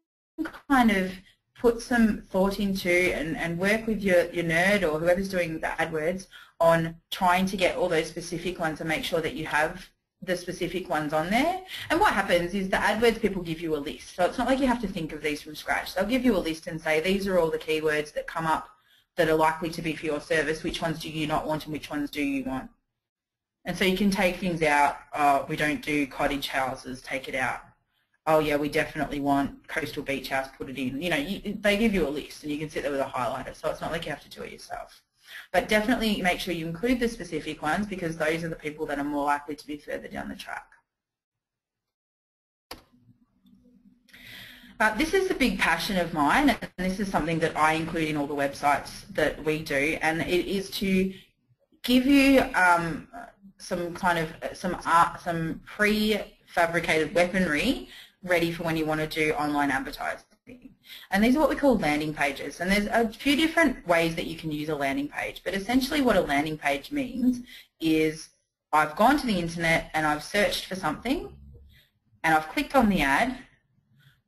kind of put some thought into and work with your nerd or whoever's doing the AdWords on trying to get all those specific ones and make sure that you have the specific ones on there. And what happens is the AdWords people give you a list. So it's not like you have to think of these from scratch. They'll give you a list and say, these are all the keywords that come up that are likely to be for your service. Which ones do you not want and which ones do you want? And so you can take things out. Oh, we don't do cottage houses, take it out. Oh yeah, we definitely want coastal beach house, put it in. You know, they give you a list and you can sit there with a highlighter, so it's not like you have to do it yourself. But definitely make sure you include the specific ones, because those are the people that are more likely to be further down the track. This is a big passion of mine, and this is something that I include in all the websites that we do, and it is to give you some prefabricated weaponry ready for when you want to do online advertising. And these are what we call landing pages. And there's a few different ways that you can use a landing page. But essentially what a landing page means is I've gone to the internet and I've searched for something and I've clicked on the ad,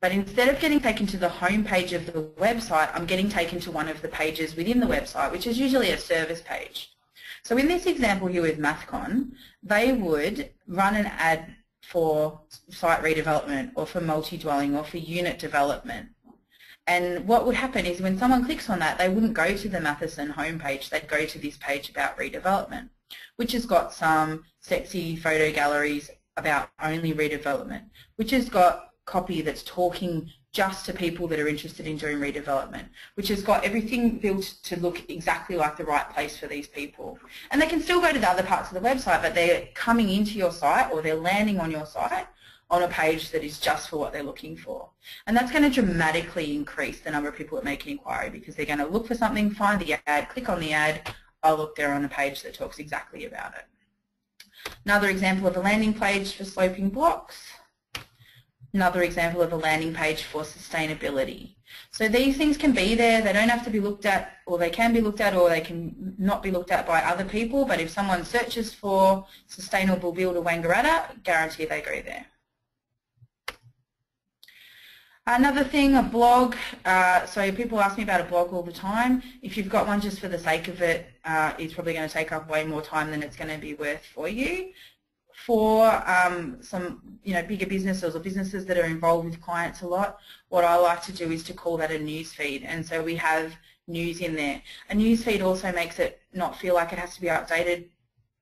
but instead of getting taken to the home page of the website, I'm getting taken to one of the pages within the website, which is usually a service page. So in this example here with MathCon, they would run an ad for site redevelopment or for multi-dwelling or for unit development. And what would happen is when someone clicks on that, they wouldn't go to the Matheson homepage, they'd go to this page about redevelopment, which has got some sexy photo galleries about only redevelopment, which has got copy that's talking just to people that are interested in doing redevelopment, which has got everything built to look exactly like the right place for these people. And they can still go to the other parts of the website, but they're coming into your site or they're landing on your site on a page that is just for what they're looking for. And that's going to dramatically increase the number of people that make an inquiry, because they're going to look for something, find the ad, click on the ad, oh look, they're on a page that talks exactly about it. Another example of a landing page for sloping blocks. Another example of a landing page for sustainability. So these things can be there, they don't have to be looked at, or they can be looked at, or they can not be looked at by other people, but if someone searches for Sustainable Builder Wangaratta, guarantee they go there. Another thing, a blog. So people ask me about a blog all the time. If you've got one just for the sake of it, it's probably going to take up way more time than it's going to be worth for you. For some bigger businesses or businesses that are involved with clients a lot, what I like to do is to call that a news feed, and so we have news in there. A news feed also makes it not feel like it has to be updated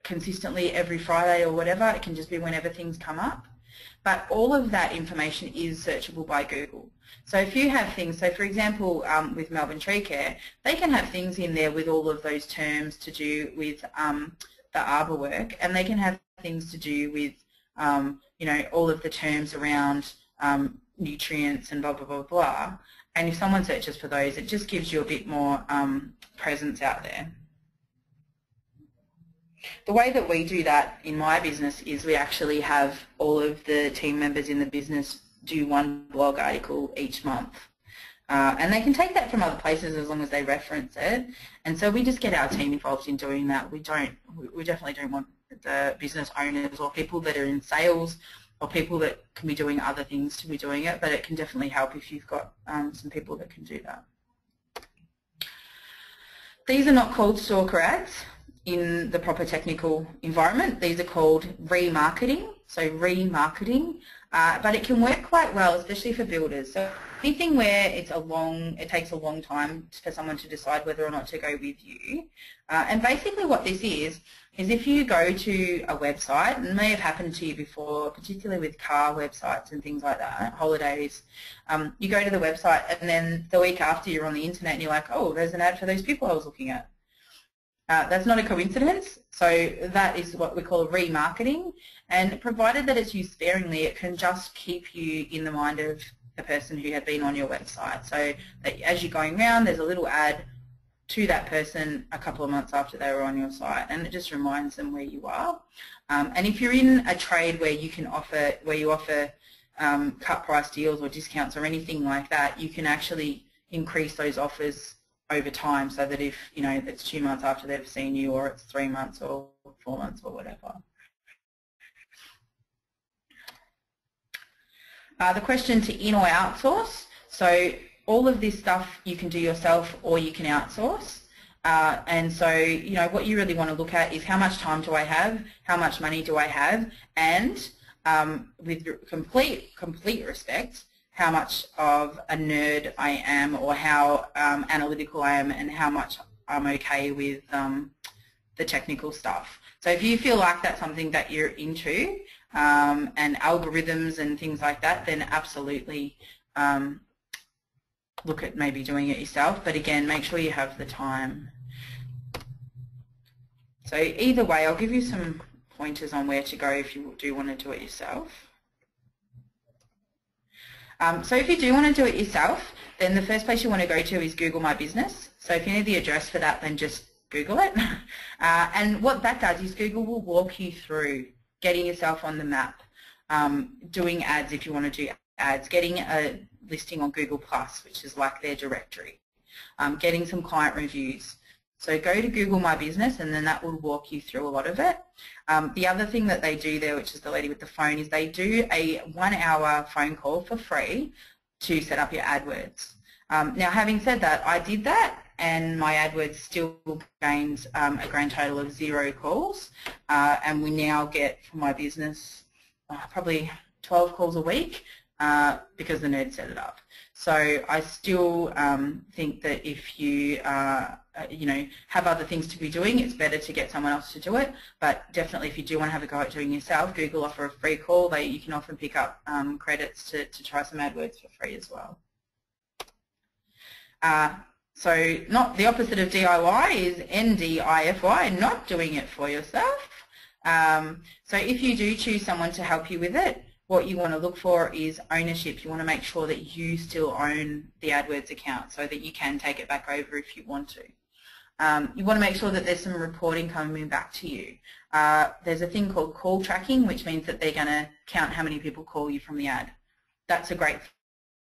consistently every Friday or whatever. It can just be whenever things come up. But all of that information is searchable by Google. So if you have things, so for example with Melbourne Tree Care, they can have things in there with all of those terms to do with the arbour work, and they can have things to do with all of the terms around nutrients and blah blah blah blah. And if someone searches for those, it just gives you a bit more presence out there. The way that we do that in my business is we actually have all of the team members in the business do one blog article each month. And they can take that from other places as long as they reference it. And so we just get our team involved in doing that. We definitely don't want the business owners or people that are in sales or people that can be doing other things to be doing it, but it can definitely help if you've got some people that can do that. These are not called stalker ads in the proper technical environment. These are called remarketing, so remarketing, but it can work quite well, especially for builders. So anything where it takes a long time for someone to decide whether or not to go with you. And basically what this is if you go to a website, and it may have happened to you before, particularly with car websites and things like that, holidays, you go to the website and then the week after you're on the internet and you're like, oh, there's an ad for those people I was looking at. That's not a coincidence, so that is what we call remarketing, and provided that it's used sparingly, it can just keep you in the mind of the person who had been on your website. So that as you're going around, there's a little ad to that person a couple of months after they were on your site, and it just reminds them where you are. And if you're in a trade where you offer cut price deals or discounts or anything like that, you can actually increase those offers over time, so that if it's 2 months after they've seen you, or it's 3 months or 4 months or whatever. The question to in or outsource. So all of this stuff you can do yourself or you can outsource. And so what you really want to look at is how much time do I have, how much money do I have, and with complete respect, how much of a nerd I am, or how analytical I am, and how much I'm okay with the technical stuff. So if you feel like that's something that you're into, and algorithms and things like that, then absolutely look at maybe doing it yourself. But again, make sure you have the time. So either way, I'll give you some pointers on where to go if you do want to do it yourself. So if you do want to do it yourself, then the first place you want to go to is Google My Business. So if you need the address for that, then just Google it. And what that does is Google will walk you through getting yourself on the map, doing ads if you want to do ads, getting a listing on Google+, which is like their directory, getting some client reviews. So go to Google My Business, and then that will walk you through a lot of it. The other thing that they do there, which is the lady with the phone, is they do a 1-hour phone call for free to set up your AdWords. Now, having said that, I did that, and my AdWords still gained a grand total of 0 calls, and we now get from my business probably 12 calls a week because the nerd set it up. So I still think that if you have other things to be doing, it's better to get someone else to do it. But definitely, if you do want to have a go at doing it yourself, Google offer a free call. You can often pick up credits to try some AdWords for free as well. So not the opposite of DIY is NDIFY, not doing it for yourself. So if you do choose someone to help you with it, what you want to look for is ownership. You want to make sure that you still own the AdWords account so that you can take it back over if you want to. You want to make sure that there's some reporting coming back to you. There's a thing called call tracking, which means that they're going to count how many people call you from the ad. That's a great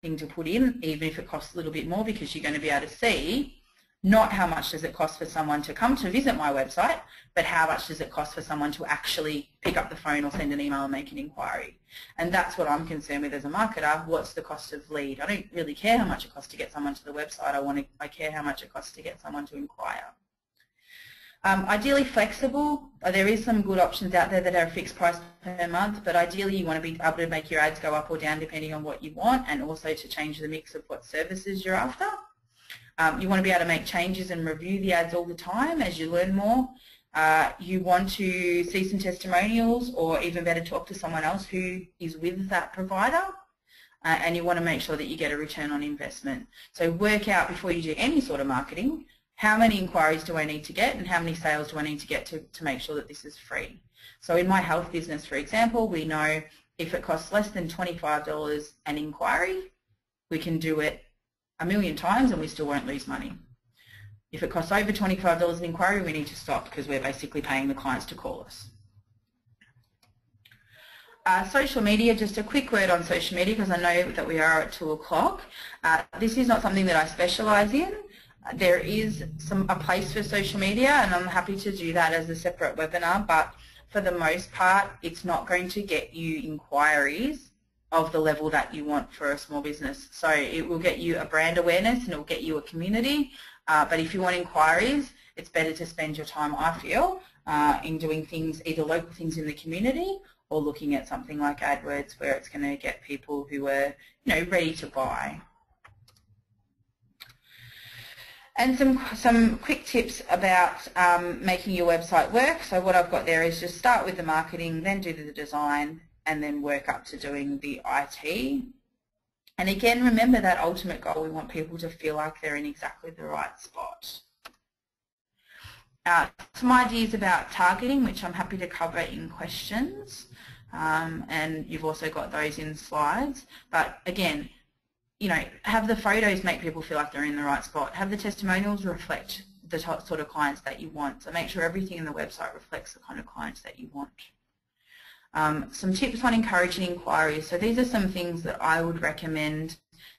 thing to put in, even if it costs a little bit more, because you're going to be able to see Not how much does it cost for someone to come to visit my website, but how much does it cost for someone to actually pick up the phone or send an email and make an inquiry. And that's what I'm concerned with as a marketer. What's the cost of lead? I don't really care how much it costs to get someone to the website. I care how much it costs to get someone to inquire. Ideally flexible. There is some good options out there that are a fixed price per month, but ideally you want to be able to make your ads go up or down depending on what you want, and also to change the mix of what services you're after. You want to be able to make changes and review the ads all the time as you learn more. You want to see some testimonials, or even better, talk to someone else who is with that provider. And you want to make sure that you get a return on investment. So work out before you do any sort of marketing, how many inquiries do I need to get and how many sales do I need to get to make sure that this is free. So in my health business, for example, we know if it costs less than $25 an inquiry, we can do it 1,000,000 times and we still won't lose money. If it costs over $25 an inquiry, we need to stop because we're basically paying the clients to call us. Social media, just a quick word on social media because I know that we are at 2 o'clock. This is not something that I specialise in. There is a place for social media, and I'm happy to do that as a separate webinar, but for the most part, it's not going to get you inquiries of the level that you want for a small business. So it will get you a brand awareness and it will get you a community, but if you want inquiries, it's better to spend your time, I feel, in doing things, either local things in the community or looking at something like AdWords where it's going to get people who are, ready to buy. And some quick tips about making your website work. So what I've got there is just start with the marketing, then do the design, and then work up to doing the IT. And again, remember that ultimate goal. We want people to feel like they're in exactly the right spot. Some ideas about targeting, which I'm happy to cover in questions. And you've also got those in slides. But again, have the photos make people feel like they're in the right spot. Have the testimonials reflect the sort of clients that you want. So make sure everything in the website reflects the kind of clients that you want. Some tips on encouraging inquiries. So these are some things that I would recommend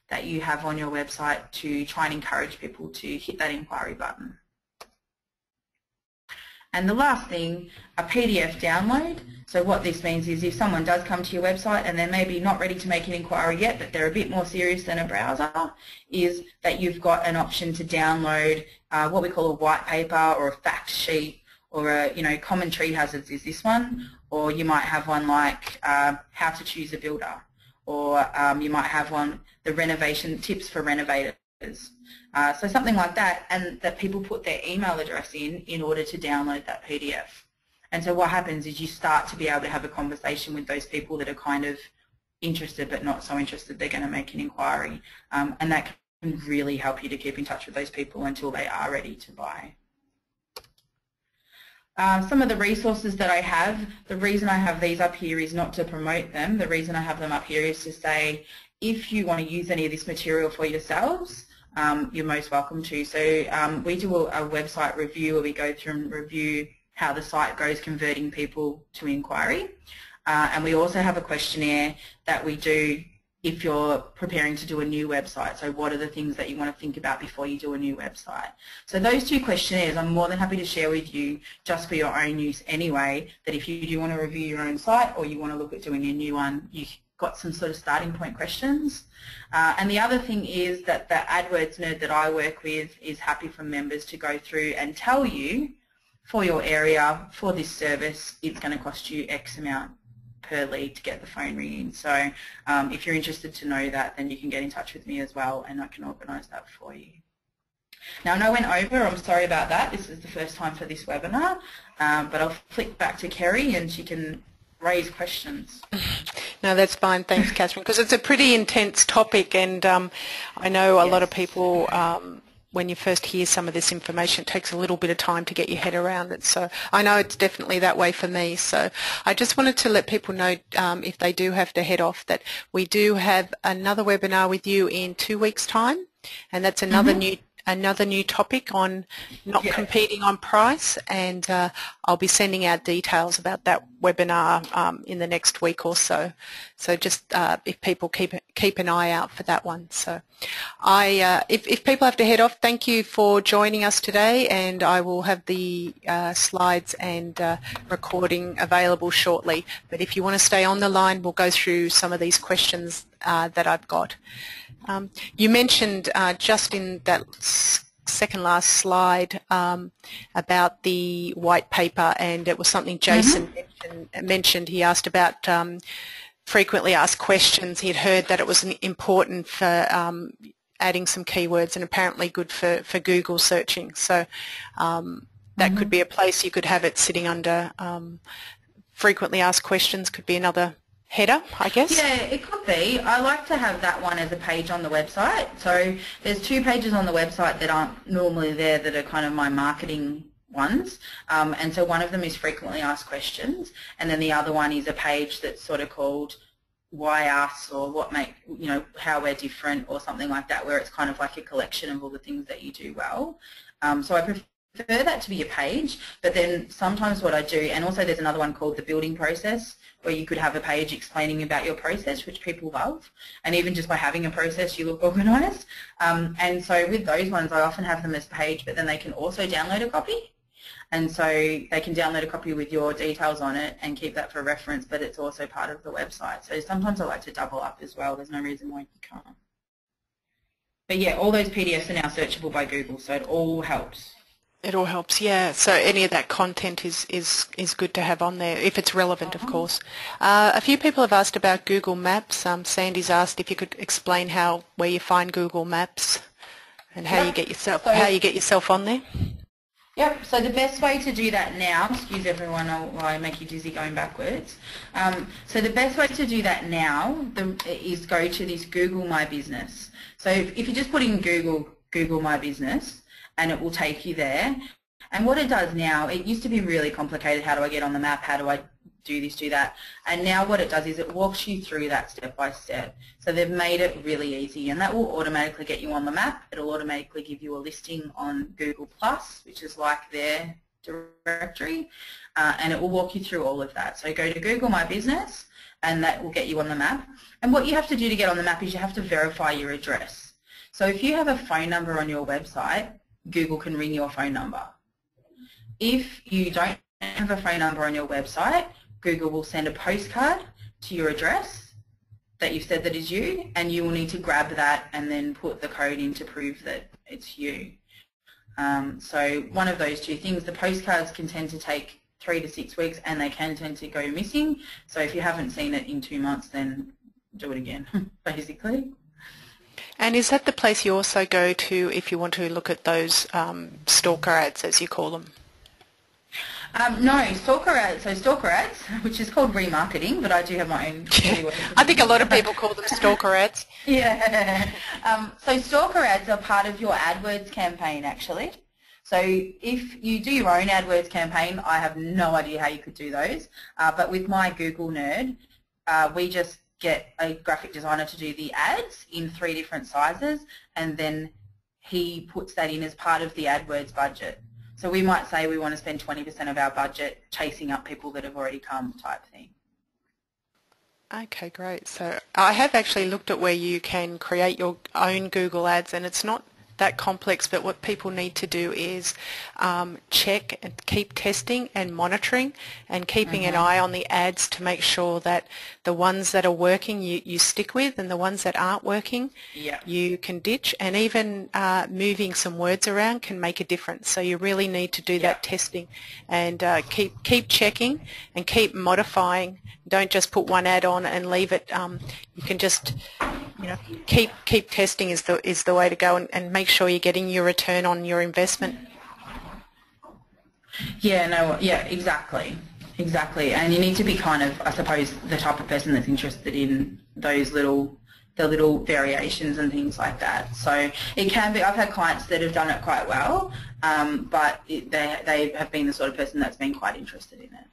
that you have on your website to try and encourage people to hit that inquiry button. And the last thing, a PDF download. So what this means is if someone does come to your website and they're maybe not ready to make an inquiry yet, but they're a bit more serious than a browser, is that you've got an option to download what we call a white paper or a fact sheet, or a, common tree hazards is this one, or you might have one like how to choose a builder, or you might have one, the renovation tips for renovators. So something like that, and that people put their email address in order to download that PDF. And so what happens is you start to be able to have a conversation with those people that are kind of interested but not so interested they're going to make an inquiry. And that can really help you to keep in touch with those people until they are ready to buy. Some of the resources that I have, the reason I have these up here is not to promote them. The reason I have them up here is to say if you want to use any of this material for yourselves, you're most welcome to. So we do a website review where we go through and review how the site goes converting people to inquiry. And we also have a questionnaire that we do if you're preparing to do a new website. So what are the things that you want to think about before you do a new website? So those two questionnaires I'm more than happy to share with you just for your own use anyway, that if you do want to review your own site or you want to look at doing a new one, you've got some sort of starting point questions. And the other thing is that the AdWords nerd that I work with is happy for members to go through and tell you for your area, for this service, it's going to cost you X amount per lead to get the phone ringing. So if you're interested to know that, then you can get in touch with me as well and I can organise that for you. Now I know I went over, I'm sorry about that. This is the first time for this webinar, but I'll flick back to Kerry and she can raise questions. No, that's fine. Thanks, Catherine, because it's a pretty intense topic and I know a lot of people when you first hear some of this information, it takes a little bit of time to get your head around it. So I know it's definitely that way for me. So I just wanted to let people know if they do have to head off that we do have another webinar with you in 2 weeks' time, and that's another new topic on not competing on price, and I'll be sending out details about that webinar in the next week or so. So just if people keep an eye out for that one. So If people have to head off, thank you for joining us today, and I will have the slides and recording available shortly. But if you want to stay on the line, we'll go through some of these questions that I've got. You mentioned just in that second last slide about the white paper, and it was something Jason mentioned. He asked about frequently asked questions. He'd heard that it was important for adding some keywords and apparently good for Google searching. So that could be a place you could have it sitting under. Frequently asked questions could be another header, I guess. Yeah, it could be. I like to have that one as a page on the website. So there's 2 pages on the website that aren't normally there that are kind of my marketing ones. And so one of them is frequently asked questions, and then the other one is a page that's sort of called Why Us, or what make, you know, how we're different, or something like that, where it's kind of like a collection of all the things that you do well. So I prefer that to be a page, but then sometimes what I do, and also there's another one called the building process, where you could have a page explaining about your process, which people love, and even just by having a process you look organised. And so with those ones I often have them as page, but then they can also download a copy, and so they can download a copy with your details on it and keep that for reference, but it's also part of the website. So sometimes I like to double up as well. There's no reason why you can't. But yeah, all those PDFs are now searchable by Google, so it all helps. It all helps, yeah. So any of that content is good to have on there, if it's relevant, of course. A few people have asked about Google Maps. Sandy's asked if you could explain where you find Google Maps and how you get yourself on there. Yep, so the best way to do that now, excuse everyone while I make you dizzy going backwards. So the best way to do that now is go to this Google My Business. So if you just put in Google My Business, and it will take you there. And what it does now, it used to be really complicated. How do I get on the map? How do I do this, do that? And now what it does is it walks you through that step by step. So they've made it really easy, and that will automatically get you on the map. It'll automatically give you a listing on Google+, which is like their directory, and it will walk you through all of that. So go to Google My Business, and that will get you on the map. And what you have to do to get on the map is you have to verify your address. So if you have a phone number on your website, Google can ring your phone number. If you don't have a phone number on your website, Google will send a postcard to your address that you've said that is you, and you will need to grab that and then put the code in to prove that it's you. So one of those 2 things. The postcards can tend to take 3 to 6 weeks, and they can tend to go missing. So if you haven't seen it in 2 months, then do it again, basically. And is that the place you also go to if you want to look at those stalker ads, as you call them? No, stalker ads, which is called remarketing, but I do have my own. I think a lot of people call them stalker ads. Yeah. So stalker ads are part of your AdWords campaign, actually. So if you do your own AdWords campaign, I have no idea how you could do those. But with my Google Nerd, we just get a graphic designer to do the ads in 3 different sizes, and then he puts that in as part of the AdWords budget. So we might say we want to spend 20% of our budget chasing up people that have already come, type thing. Okay, great. So I have actually looked at where you can create your own Google ads, and it's not that complex, but what people need to do is check and keep testing and monitoring and keeping an eye on the ads to make sure that the ones that are working you stick with, and the ones that aren't working you can ditch, and even moving some words around can make a difference. So you really need to do that testing and keep checking and keep modifying. Don't just put one ad on and leave it. You can just keep testing is the way to go, and make sure you're getting your return on your investment. Yeah, exactly. And you need to be kind of, I suppose, the type of person that's interested in those the little variations and things like that. So it can be, I've had clients that have done it quite well, but they have been the sort of person that's been quite interested in it.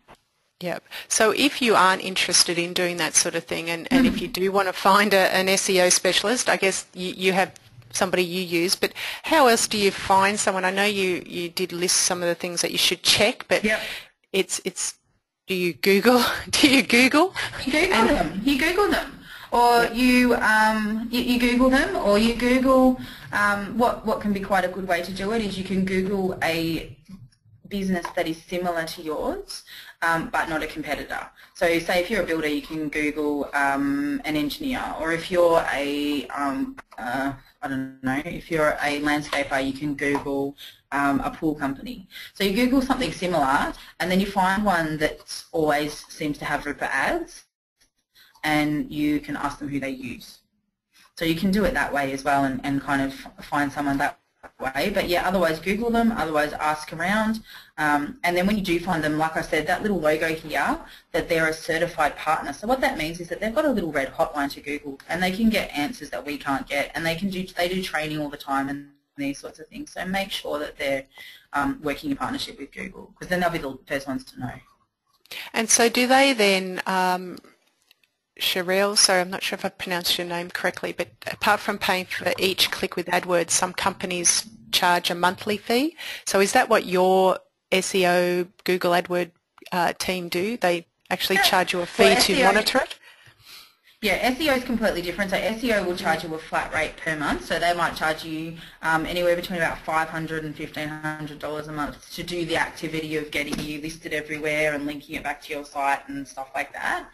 Yep. So if you aren't interested in doing that sort of thing, and if you do want to find an SEO specialist, I guess you have somebody you use, but how else do you find someone? I know you did list some of the things that you should check, but it's do you Google? Do you Google? You Google them. Or Yeah. you Google them, or you Google what can be quite a good way to do it is you can Google a business that is similar to yours, but not a competitor. So say if you're a builder, you can Google an engineer, or if you're a I don't know, if you're a landscaper, you can Google a pool company. So you Google something similar, and then you find one that always seems to have Ripper ads, and you can ask them who they use. So you can do it that way as well, and kind of find someone that way. But yeah, otherwise Google them, otherwise ask around. And then when you do find them, like I said, that little logo here, that they're a certified partner. So what that means is that they've got a little red hotline to Google, and they can get answers that we can't get, and they do training all the time and these sorts of things. So make sure that they're working in partnership with Google, because then they'll be the first ones to know. And so do they then, Cheryl, sorry, I'm not sure if I pronounced your name correctly, but apart from paying for each click with AdWords, some companies charge a monthly fee. So is that what your SEO Google AdWords team do? They actually charge you a fee to monitor it? Yeah, SEO is completely different. So SEO will charge you a flat rate per month. So they might charge you anywhere between about $500 and $1,500 a month to do the activity of getting you listed everywhere and linking it back to your site and stuff like that.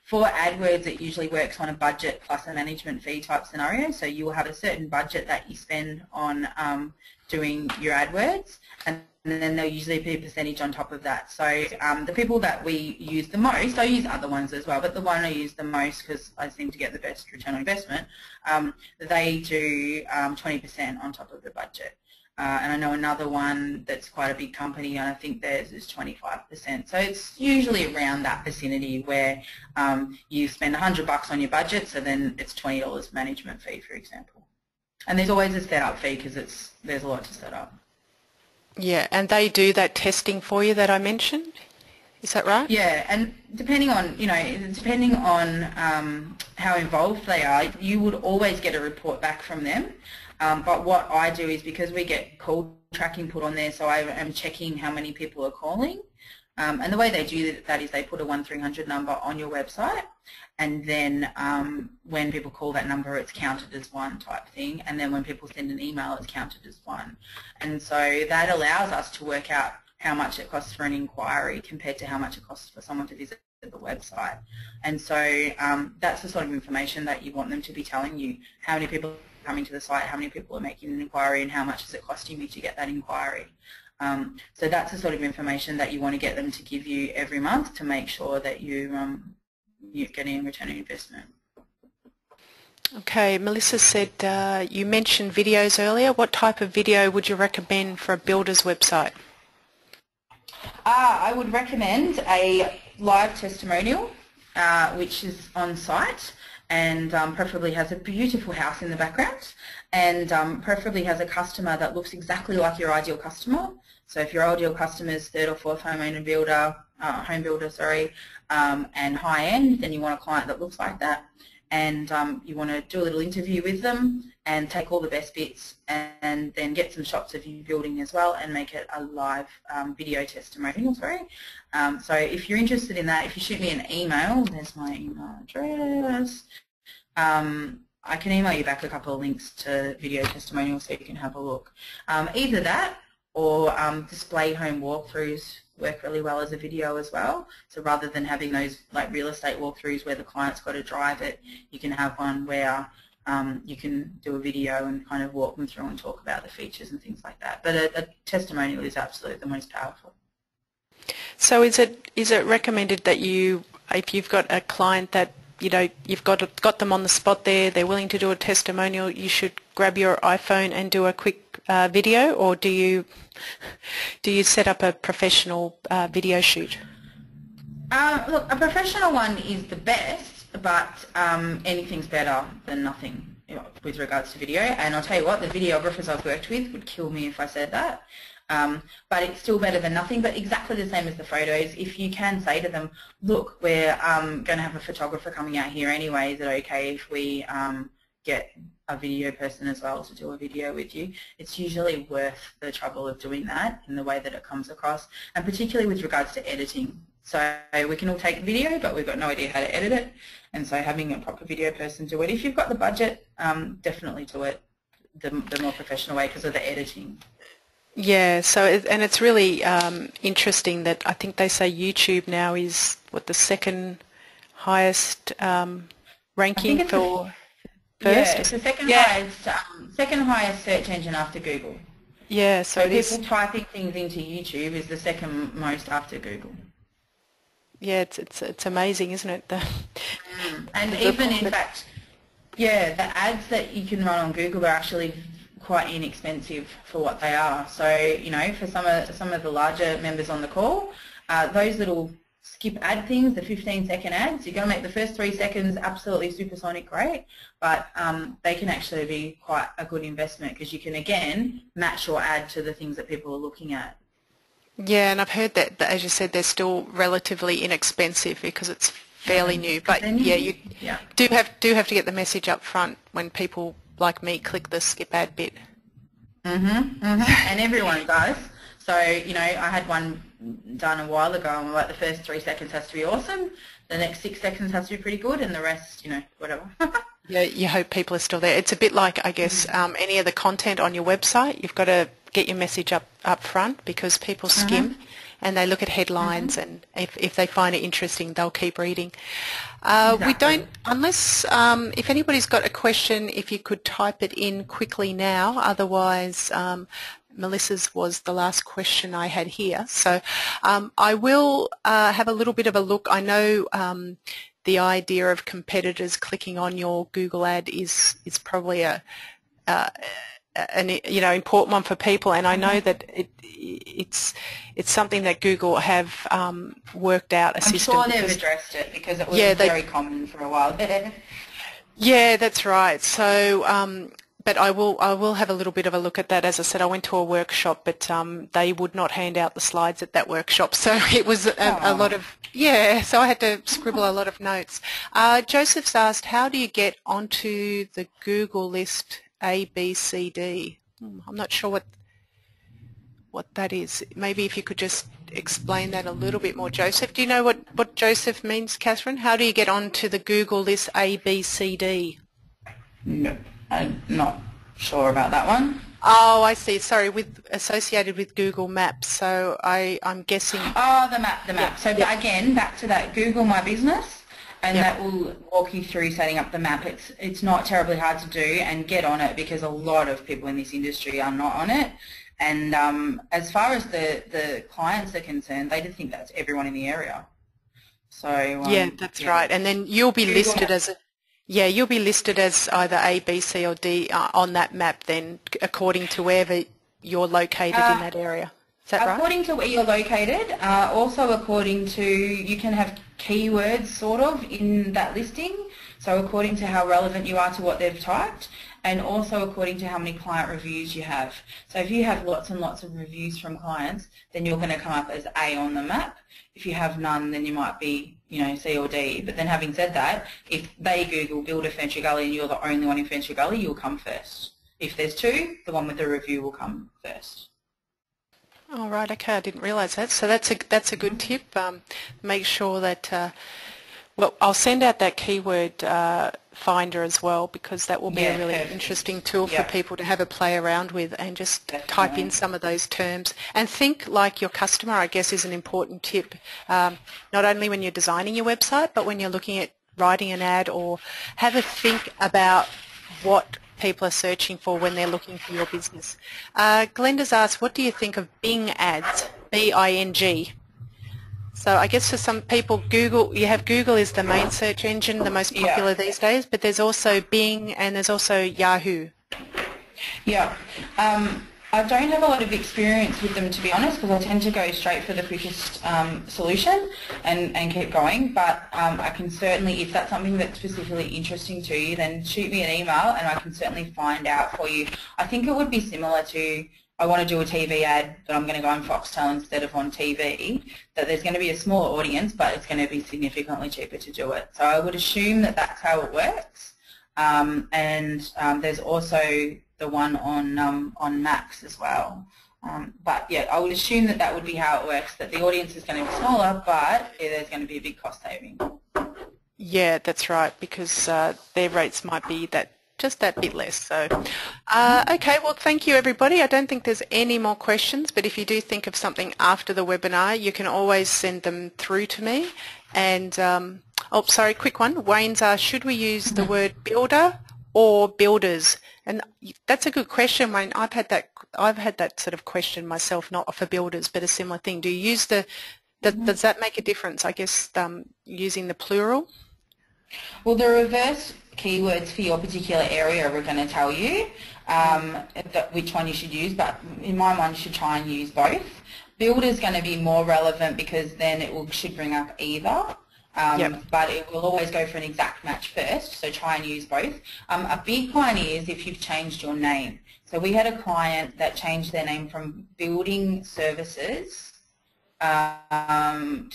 For AdWords, it usually works on a budget plus a management fee type scenario. So you will have a certain budget that you spend on doing your AdWords, and then they'll usually put a percentage on top of that. So the people that we use the most, I use other ones as well, but the one I use the most because I seem to get the best return on investment, they do 20% on top of the budget. And I know another one that's quite a big company, and I think theirs is 25%. So it's usually around that vicinity where you spend $100 on your budget, so then it's $20 management fee, for example. And there's always a setup fee because there's a lot to set up. Yeah, and they do that testing for you that I mentioned. Is that right? Yeah, and depending on how involved they are, you would always get a report back from them. But what I do is, because we get call tracking put on there, so I am checking how many people are calling. And the way they do that is they put a 1-300 number on your website, and then when people call that number, it's counted as one type thing, and then when people send an email, it's counted as one. And so that allows us to work out how much it costs for an inquiry compared to how much it costs for someone to visit the website. And so that's the sort of information that you want them to be telling you: how many people are coming to the site, how many people are making an inquiry, and how much is it costing me to get that inquiry. So that's the sort of information that you want to get them to give you every month to make sure that you're getting a return on investment. Okay, Melissa said you mentioned videos earlier. What type of video would you recommend for a builder's website? I would recommend a live testimonial, which is on site, and preferably has a beautiful house in the background, and preferably has a customer that looks exactly like your ideal customer. So if your ideal customer is third or fourth home builder, and high end, then you want a client that looks like that. And you want to do a little interview with them and take all the best bits, and then get some shots of you building as well, and make it a live video testimonial. So if you're interested in that, if you shoot me an email, there's my email address. I can email you back a couple of links to video testimonials so you can have a look. Either that or display home walkthroughs work really well as a video as well. So rather than having those like real estate walkthroughs where the client's got to drive it, you can have one where you can do a video and kind of walk them through and talk about the features and things like that. But a testimonial is absolutely the most powerful. So is it recommended that if you've got a client that you've got them on the spot there, they're willing to do a testimonial, you should grab your iPhone and do a quick video, or do you set up a professional video shoot? Look, a professional one is the best, but anything's better than nothing with regards to video. And I'll tell you what, the videographers I've worked with would kill me if I said that. But it's still better than nothing, but exactly the same as the photos. If you can say to them, look, we're going to have a photographer coming out here anyway, is it okay if we get a video person as well to do a video with you? It's usually worth the trouble of doing that in the way that it comes across, and particularly with regards to editing. So we can all take video, but we've got no idea how to edit it. And so having a proper video person do it, if you've got the budget, definitely do it the more professional way because of the editing. Yeah, so and it's really interesting that I think they say YouTube now is the second highest ranking for first. Yeah, it's the second highest search engine after Google. Yeah, so people typing things into YouTube is the second most after Google. Yeah, it's amazing, isn't it? And even in fact, yeah, the ads that you can run on Google are actually quite inexpensive for what they are. So, you know, for some of the larger members on the call, those little skip ad things, the 15-second ads, you're going to make the first 3 seconds absolutely supersonic great, but they can actually be quite a good investment because you can, again, match your ad to the things that people are looking at. Yeah, and I've heard that, as you said, they're still relatively inexpensive because it's fairly new. But yeah, you do have to get the message up front when people like me click the skip ad bit. And everyone does. So, you know, I had one done a while ago and like the first 3 seconds has to be awesome, the next 6 seconds has to be pretty good, and the rest, you know, whatever. Yeah, you hope people are still there. It's a bit like, I guess, any of the content on your website. You've got to get your message up front because people skim and they look at headlines, and if they find it interesting, they'll keep reading. We don't, unless, if anybody's got a question, if you could type it in quickly now, otherwise Melissa's was the last question I had here. So I will have a little bit of a look. I know the idea of competitors clicking on your Google ad is probably an important one for people, and I know that it's something that Google have worked out a system. I'm sure they've addressed it because it was very common for a while. Yeah, that's right. So, but I will have a little bit of a look at that. As I said, I went to a workshop, but they would not hand out the slides at that workshop, so it was a lot of so I had to scribble a lot of notes. Joseph's asked, how do you get onto the Google list A, B, C, D? I'm not sure what that is. Maybe if you could just explain that a little bit more, Joseph. Do you know what Joseph means, Catherine? How do you get onto the Google list A, B, C, D? No, I'm not sure about that one. Oh, I see. Sorry, associated with Google Maps. So I'm guessing. Oh, the map. Yeah. So again, back to that Google My Business. And that will walk you through setting up the map. It's not terribly hard to do, and get on it because a lot of people in this industry are not on it. And as far as the clients are concerned, they just think that's everyone in the area. So yeah, that's right. And then you'll be listed as you'll be listed as either A, B, C, or D on that map. Then, according to wherever you're located in that area. Is that right? According to where you're located, also according to, you can have keywords sort of in that listing, so according to how relevant you are to what they've typed, and also according to how many client reviews you have. So if you have lots and lots of reviews from clients, then you're going to come up as A on the map. If you have none, then you might be, you know, C or D. But then having said that, if they Google Build a Furniture Gully and you're the only one in Furniture Gully, you'll come first. If there's two, the one with the review will come first. All right, okay, I didn't realise that. So that's a good tip. Make sure that, well, I'll send out that keyword finder as well, because that will be a really interesting tool for people to have a play around with and just type in some of those terms. And think like your customer, I guess, is an important tip, not only when you're designing your website, but when you're looking at writing an ad, or have a think about what people are searching for when they're looking for your business. Glenda's asked, what do you think of Bing ads, B-I-N-G? So I guess for some people, you have Google is the main search engine, the most popular these days, but there's also Bing and there's also Yahoo. Yeah. I don't have a lot of experience with them, to be honest, because I tend to go straight for the quickest solution and keep going. But I can certainly, if that's something that's specifically interesting to you, then shoot me an email and I can certainly find out for you. I think it would be similar to, I want to do a TV ad, but I'm going to go on Foxtel instead of on TV, that there's going to be a smaller audience, but it's going to be significantly cheaper to do it. So I would assume that that's how it works. And there's also the one on Max as well. But yeah, I would assume that that would be how it works, that the audience is going to be smaller, but there's going to be a big cost saving. Yeah, that's right, because their rates might be just that bit less. So, okay, well, thank you, everybody. I don't think there's any more questions, but if you do think of something after the webinar, you can always send them through to me. And, oh, sorry, quick one. Wayne's asked, should we use the word builder or builders? And that's a good question, Wayne. I've had that sort of question myself, not for builders, but a similar thing. Do you use does that make a difference, I guess, using the plural? Well, the reverse keywords for your particular area we're going to tell you which one you should use, but in my mind you should try and use both. Builder is going to be more relevant because then should bring up either, but it will always go for an exact match first, so try and use both. A big one is if you've changed your name. So we had a client that changed their name from building services from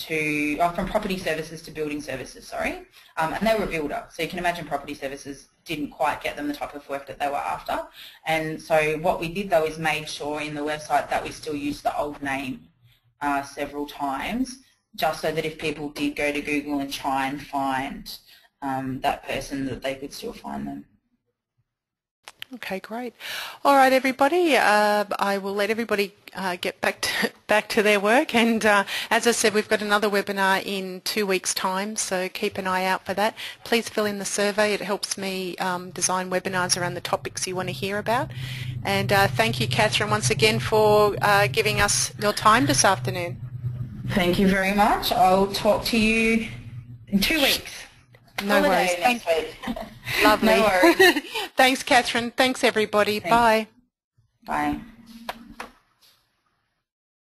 property services to building services, sorry, and they were a builder. So you can imagine property services didn't quite get them the type of work that they were after. And so what we did though is made sure in the website that we still used the old name several times, just so that if people did go to Google and try and find that person, that they could still find them. Okay, great. All right, everybody. I will let everybody get back to their work. And as I said, we've got another webinar in 2 weeks' time, so keep an eye out for that. Please fill in the survey. It helps me design webinars around the topics you want to hear about. And thank you, Catherine, once again for giving us your time this afternoon. Thank you very much. I'll talk to you in 2 weeks. No worries. Next week. Lovely. No worries. Thanks, Catherine. Thanks, everybody. Thanks. Bye. Bye.